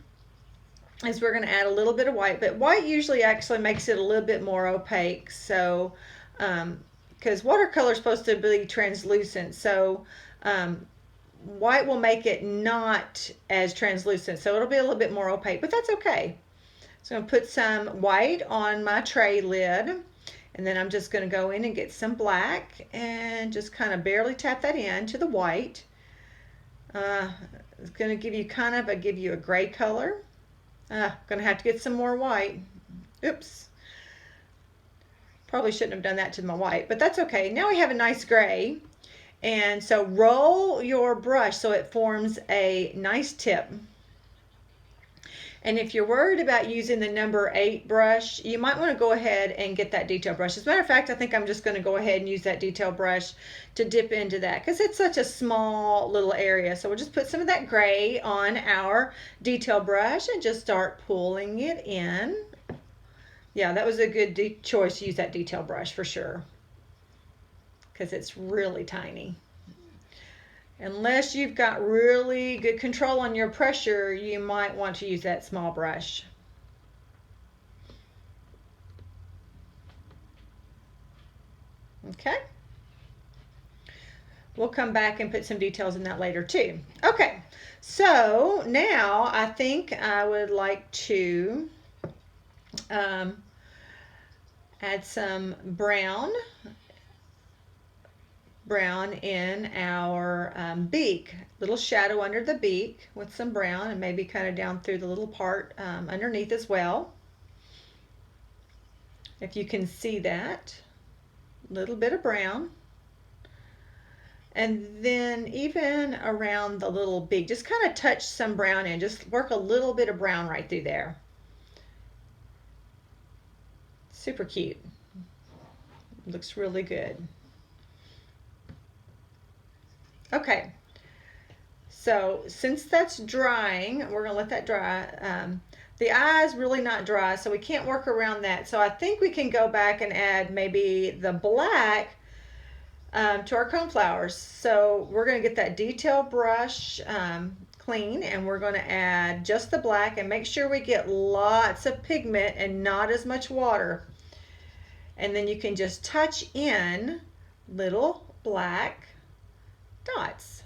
is we're going to add a little bit of white, but white usually actually makes it a little bit more opaque. So, because watercolor is supposed to be translucent, so white will make it not as translucent, so it'll be a little bit more opaque, but that's okay. So I'm going to put some white on my tray lid, and then I'm just going to go in and get some black and just kind of barely tap that in to the white. It's going to give you a gray color. Going to have to get some more white. Oops. Probably shouldn't have done that to my white, but that's okay. Now we have a nice gray. And so roll your brush so it forms a nice tip. And if you're worried about using the number 8 brush, you might want to go ahead and get that detail brush. As a matter of fact, I think I'm just going to go ahead and use that detail brush to dip into that because it's such a small little area. So we'll just put some of that gray on our detail brush and just start pulling it in. Yeah, that was a good choice to use that detail brush for sure because it's really tiny. Unless you've got really good control on your pressure, you might want to use that small brush. Okay. We'll come back and put some details in that later too. Okay, so now I think I would like to add some brown in our beak, little shadow under the beak with some brown, and maybe kind of down through the little part underneath as well. If you can see that, little bit of brown. And then even around the little beak, just kind of touch some brown in, just work a little bit of brown right through there. Super cute. Looks really good. Okay, so since that's drying, we're gonna let that dry. The eye is really not dry, so we can't work around that. So I think we can go back and add maybe the black to our coneflowers. So we're gonna get that detail brush clean, and we're gonna add just the black and make sure we get lots of pigment and not as much water. And then you can just touch in little black dots.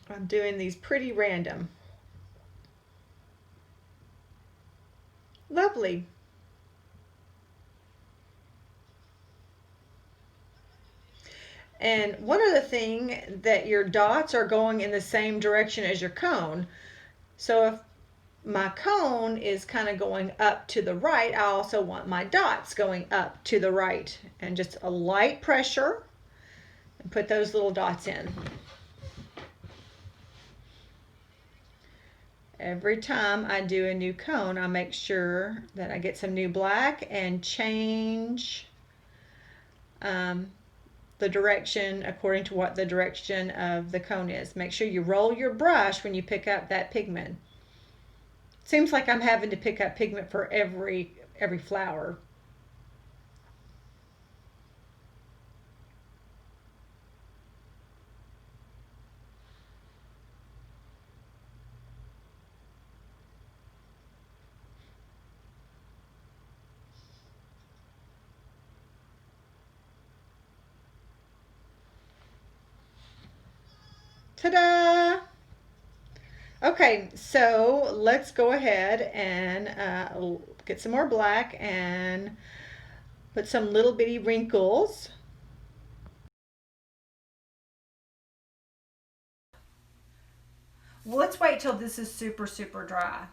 I'm doing these pretty random. Lovely. And one other thing, that your dots are going in the same direction as your cone. So if my cone is kind of going up to the right, I also want my dots going up to the right. And just a light pressure and put those little dots in. Every time I do a new cone, I make sure that I get some new black and change the direction according to what the direction of the cone is. Make sure you roll your brush when you pick up that pigment. Seems like I'm having to pick up pigment for every flower. Ta-da! Okay, so let's go ahead and get some more black and put some little bitty wrinkles. Well, let's wait till this is super dry.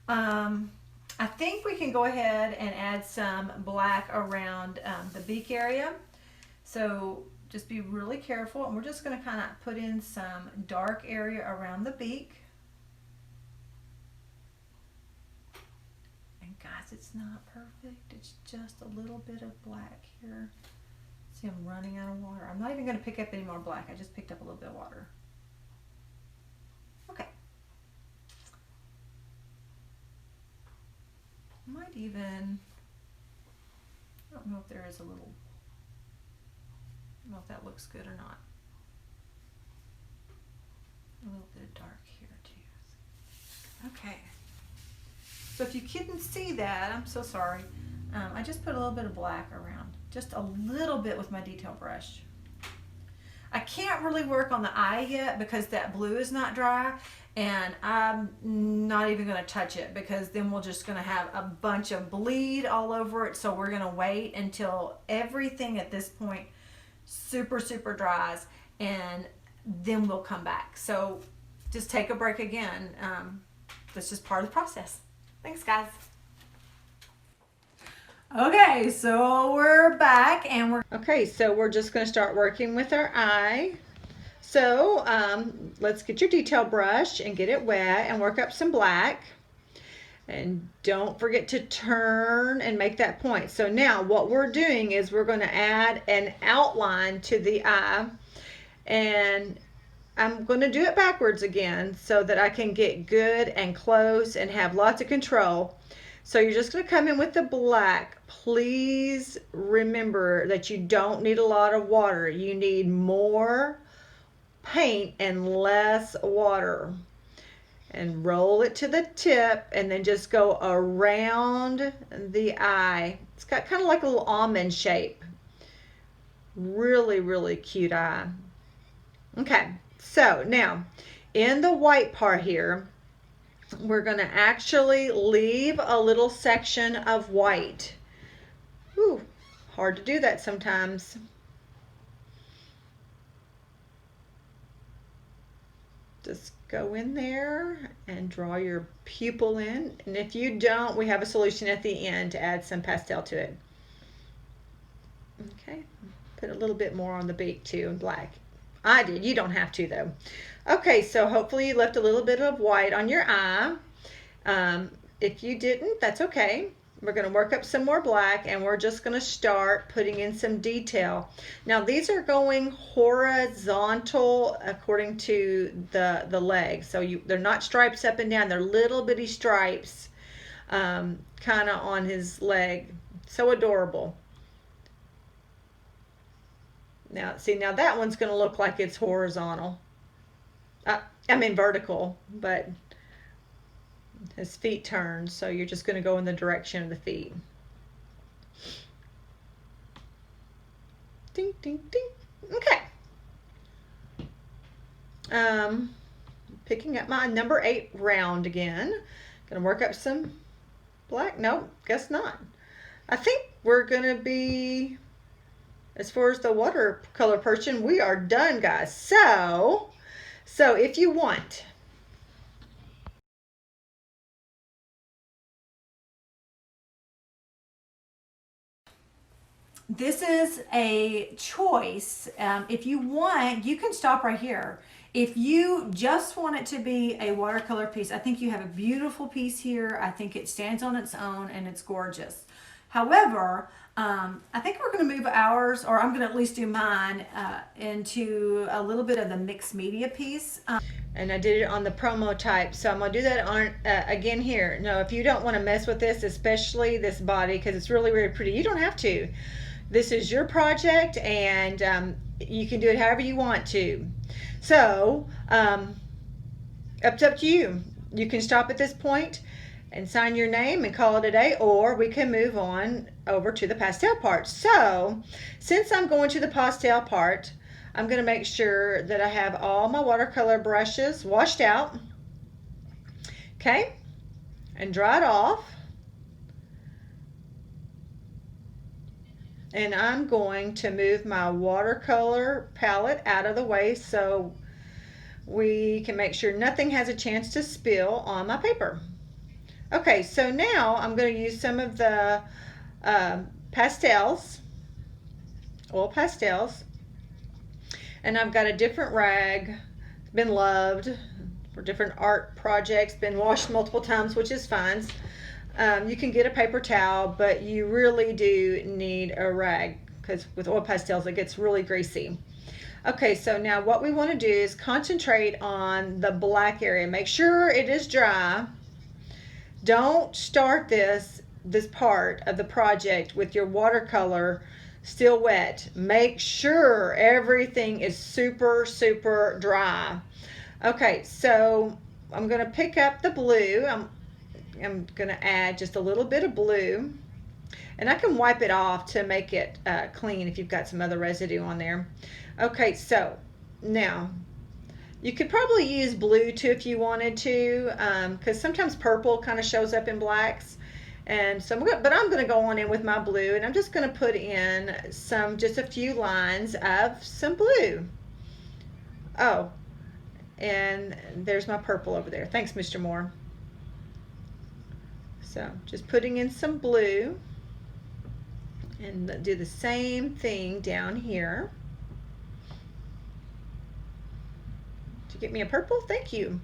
I think we can go ahead and add some black around the beak area. So just be really careful, and we're just going to kind of put in some dark area around the beak. And guys, it's not perfect. It's just a little bit of black here. See, I'm running out of water. I'm not even going to pick up any more black. I just picked up a little bit of water. Okay. Might even, I don't know if there is a little, I don't know if that looks good or not. A little bit of dark here too. Okay. So if you couldn't see that, I'm so sorry. I just put a little bit of black around, just a little bit with my detail brush. I can't really work on the eye yet because that blue is not dry, and I'm not even going to touch it because then we're just going to have a bunch of bleed all over it. So we're going to wait until everything at this point super dries, and then we'll come back. So just take a break again. That's just part of the process. Thanks, guys. Okay, so we're back, and Okay, so we're just going to start working with our eye. So let's get your detail brush and get it wet and work up some black. And don't forget to turn and make that point. So now what we're doing is we're going to add an outline to the eye, and I'm going to do it backwards again so that I can get good and close and have lots of control. So you're just going to come in with the black. Please remember that you don't need a lot of water. You need more paint and less water. And roll it to the tip and then just go around the eye. It's got kind of like a little almond shape. Really, really cute eye. Okay, so now in the white part here, we're going to actually leave a little section of white. Ooh, hard to do that sometimes. Just go in there and draw your pupil in. And if you don't, we have a solution at the end to add some pastel to it. Okay, put a little bit more on the beak too in black. I did, you don't have to though. Okay, so hopefully you left a little bit of white on your eye. If you didn't, that's okay. We're going to work up some more black and we're just going to start putting in some detail. Now these are going horizontal according to the legs. So they're not stripes up and down. They're little bitty stripes kind of on his leg. So adorable. Now see, now that one's going to look like it's horizontal. I mean vertical, but his feet turn, so you're just going to go in the direction of the feet. Ding, ding, ding. Okay. Picking up my number 8 round again. Going to work up some black. No, guess not. I think we're going to be, as far as the watercolor portion, we are done, guys. So if you want, this is a choice. If you want, you can stop right here. If you just want it to be a watercolor piece, I think you have a beautiful piece here. I think it stands on its own and it's gorgeous. However, I think we're going to move ours, or I'm going to at least do mine, into a little bit of the mixed media piece. And I did it on the promo type, so I'm going to do that on again here. No, if you don't want to mess with this, especially this body, because it's really, really pretty, you don't have to. This is your project, and you can do it however you want to. So, up to you. You can stop at this point and sign your name and call it a day, or we can move on over to the pastel part. So, since I'm going to the pastel part, I'm going to make sure that I have all my watercolor brushes washed out, okay, and dried off. And I'm going to move my watercolor palette out of the way so we can make sure nothing has a chance to spill on my paper. Okay, so now I'm going to use some of the pastels, oil pastels. And I've got a different rag, been loved for different art projects, been washed multiple times, which is fine. You can get a paper towel, but you really do need a rag because with oil pastels it gets really greasy. Okay, so now what we want to do is concentrate on the black area. Make sure it is dry. Don't start this part of the project with your watercolor still wet. Make sure everything is super, super dry. Okay, so I'm going to pick up the blue. I'm going to add just a little bit of blue, and I can wipe it off to make it clean if you've got some other residue on there. Okay, so now you could probably use blue too if you wanted to, because sometimes purple kind of shows up in blacks. And so I'm going to go on in with my blue, and I'm just going to put in just a few lines of some blue. Oh, and there's my purple over there. Thanks, Mr. Moore. So just putting in some blue, and do the same thing down here. you get me a purple? Thank you.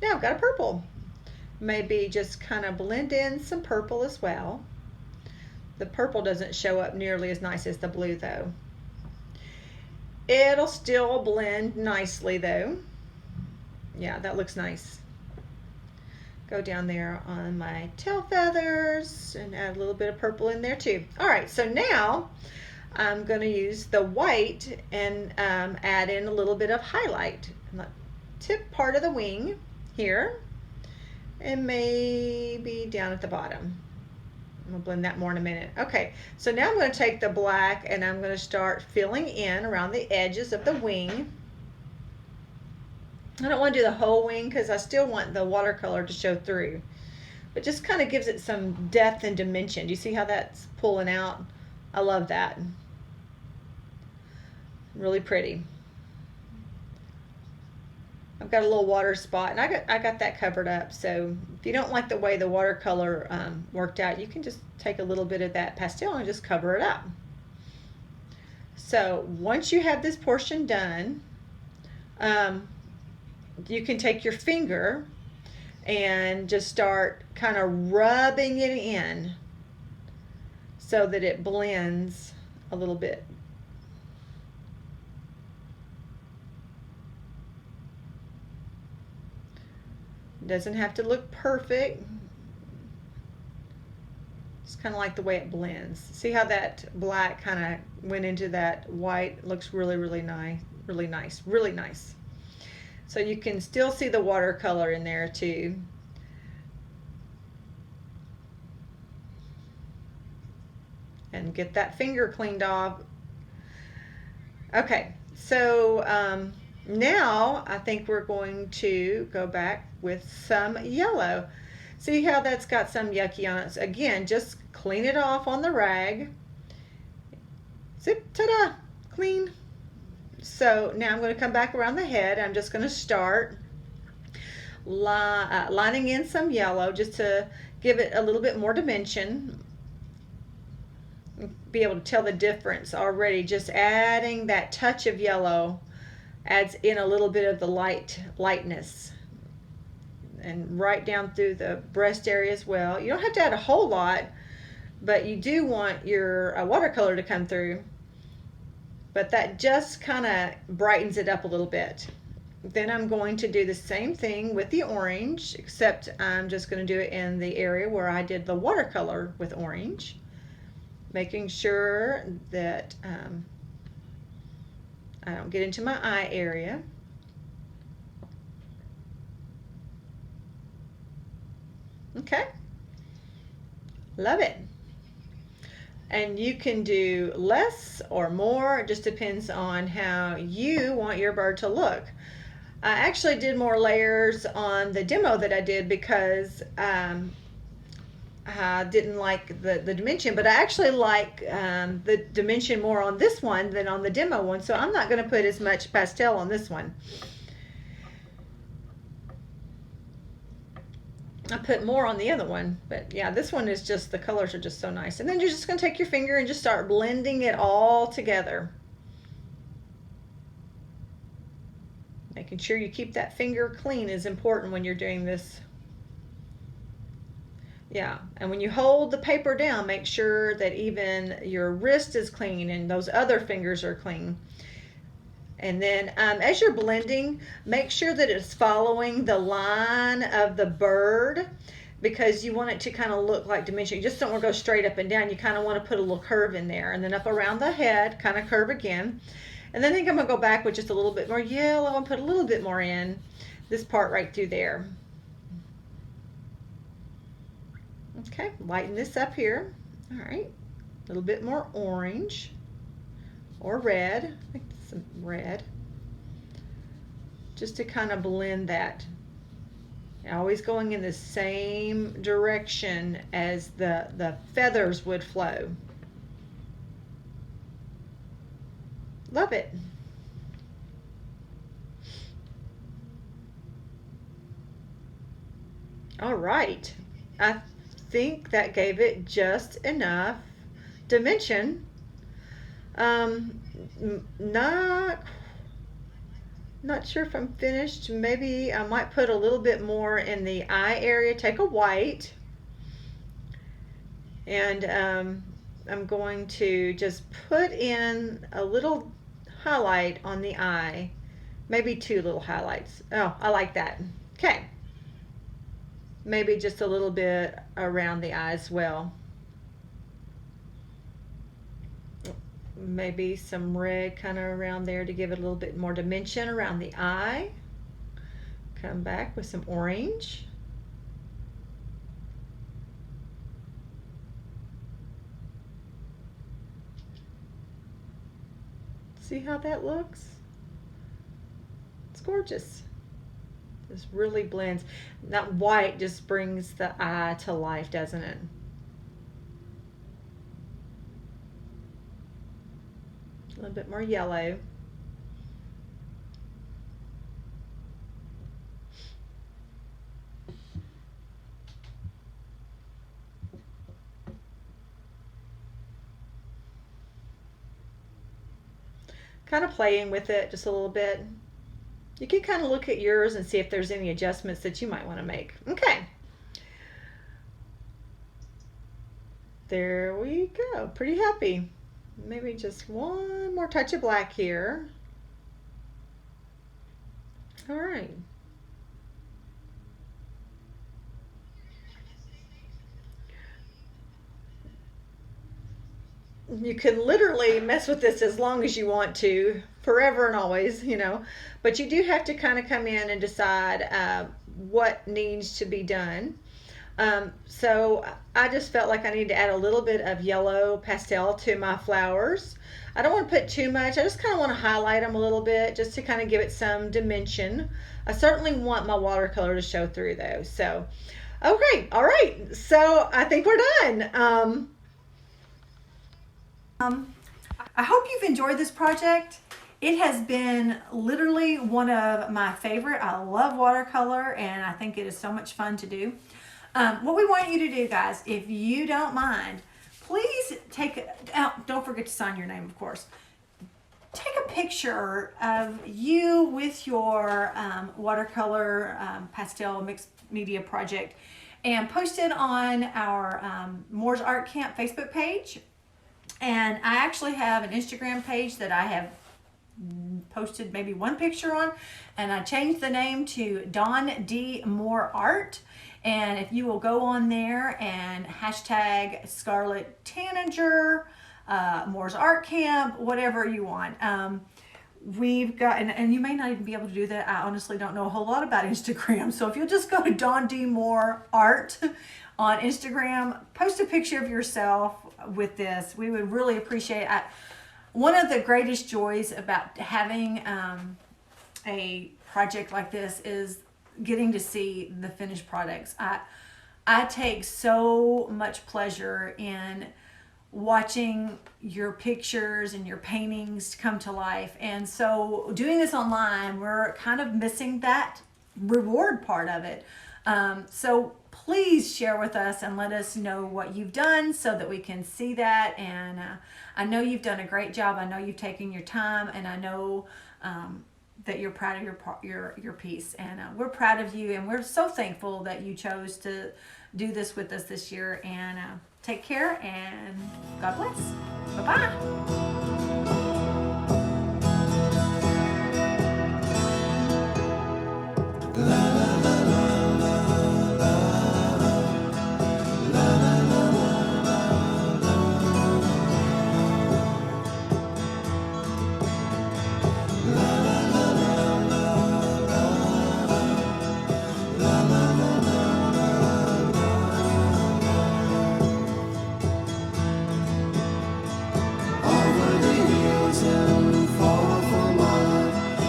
Now I've got a purple. Maybe just kind of blend in some purple as well. The purple doesn't show up nearly as nice as the blue though. It'll still blend nicely though. Yeah, that looks nice. Go down there on my tail feathers and add a little bit of purple in there too. All right, so now I'm going to use the white and add in a little bit of highlight. Tip part of the wing here and maybe down at the bottom. I'm going to blend that more in a minute. Okay, so now I'm going to take the black and I'm going to start filling in around the edges of the wing. I don't want to do the whole wing because I still want the watercolor to show through. But just kind of gives it some depth and dimension. Do you see how that's pulling out? I love that. Really pretty. I've got a little water spot and I got that covered up. So if you don't like the way the watercolor worked out, you can just take a little bit of that pastel and just cover it up. So once you have this portion done, you can take your finger and just start kind of rubbing it in so that it blends a little bit. It doesn't have to look perfect. It's kind of like the way it blends. See how that black kind of went into that white? It looks really, really nice. Really nice. Really nice. So you can still see the watercolor in there too. And get that finger cleaned off. Okay, so now I think we're going to go back with some yellow. See how that's got some yucky on it? So again, just clean it off on the rag. Zip, ta-da, clean. So now I'm going to come back around the head. I'm just going to start lining in some yellow just to give it a little bit more dimension. Be able to tell the difference already. Just adding that touch of yellow adds in a little bit of the lightness. And right down through the breast area as well. You don't have to add a whole lot, but you do want your watercolor to come through. But that just kind of brightens it up a little bit. Then I'm going to do the same thing with the orange, except I'm just going to do it in the area where I did the watercolor with orange. Making sure that I don't get into my eye area. Okay. Love it. And you can do less or more. It just depends on how you want your bird to look. I actually did more layers on the demo that I did because I didn't like the dimension, but I actually like the dimension more on this one than on the demo one, so I'm not going to put as much pastel on this one. I put more on the other one, but yeah, this one is just, the colors are just so nice. And then you're just going to take your finger and just start blending it all together. Making sure you keep that finger clean is important when you're doing this. Yeah, and when you hold the paper down, make sure that even your wrist is clean and those other fingers are clean. And then as you're blending, make sure that it's following the line of the bird, because you want it to kind of look like dimension. You just don't want to go straight up and down. You kind of want to put a little curve in there, and then up around the head, kind of curve again. And then I think I'm going to go back with just a little bit more yellow and put a little bit more in this part right through there. Okay, lighten this up here. All right, a little bit more orange or red. I think some red, just to kind of blend that. Always going in the same direction as the feathers would flow. Love it. All right, I think that gave it just enough dimension. Not Not sure if I'm finished. Maybe I might put a little bit more in the eye area. Take a white, and I'm going to just put in a little highlight on the eye. Maybe 2 little highlights. Oh, I like that. Okay. Maybe just a little bit around the eye as well. Maybe some red kind of around there to give it a little bit more dimension around the eye. Come back with some orange. See how that looks? It's gorgeous. This really blends. That white just brings the eye to life, doesn't it? A little bit more yellow. Kind of playing with it just a little bit. You can kind of look at yours and see if there's any adjustments that you might want to make. Okay. There we go. Pretty happy. Maybe just one more touch of black here. All right. You can literally mess with this as long as you want to, forever and always, you know, but you do have to kind of come in and decide what needs to be done. So I just felt like I need to add a little bit of yellow pastel to my flowers. I don't want to put too much. I just kind of want to highlight them a little bit just to kind of give it some dimension. I certainly want my watercolor to show through though. So, okay, all right. So I think we're done. I hope you've enjoyed this project. It has been literally one of my favorite. I love watercolor and I think it is so much fun to do. What we want you to do, guys, if you don't mind, please don't forget to sign your name, of course. Take a picture of you with your watercolor pastel mixed media project and post it on our Moore's Art Camp Facebook page. And I actually have an Instagram page that I have posted maybe one picture on, and I changed the name to Dawn D. Moore Art. And if you will go on there and hashtag Scarlett Tanager, Moore's Art Camp, whatever you want. We've got, and you may not even be able to do that. I honestly don't know a whole lot about Instagram. So if you'll just go to Dawn D. Moore Art on Instagram, post a picture of yourself with this. We would really appreciate it. One of the greatest joys about having a project like this is getting to see the finished products. I take so much pleasure in watching your pictures and your paintings come to life. And so doing this online, we're kind of missing that reward part of it. So please share with us and let us know what you've done so that we can see that. And I know you've done a great job. I know you've taken your time, and I know that you're proud of your piece. And we're proud of you, and we're so thankful that you chose to do this with us this year. And take care, and God bless. Bye-bye.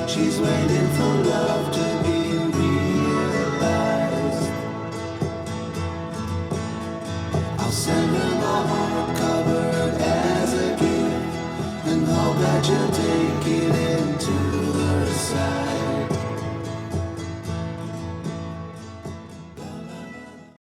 She's waiting for love to be realized. I'll send her my heart covered as a gift and hope that you'll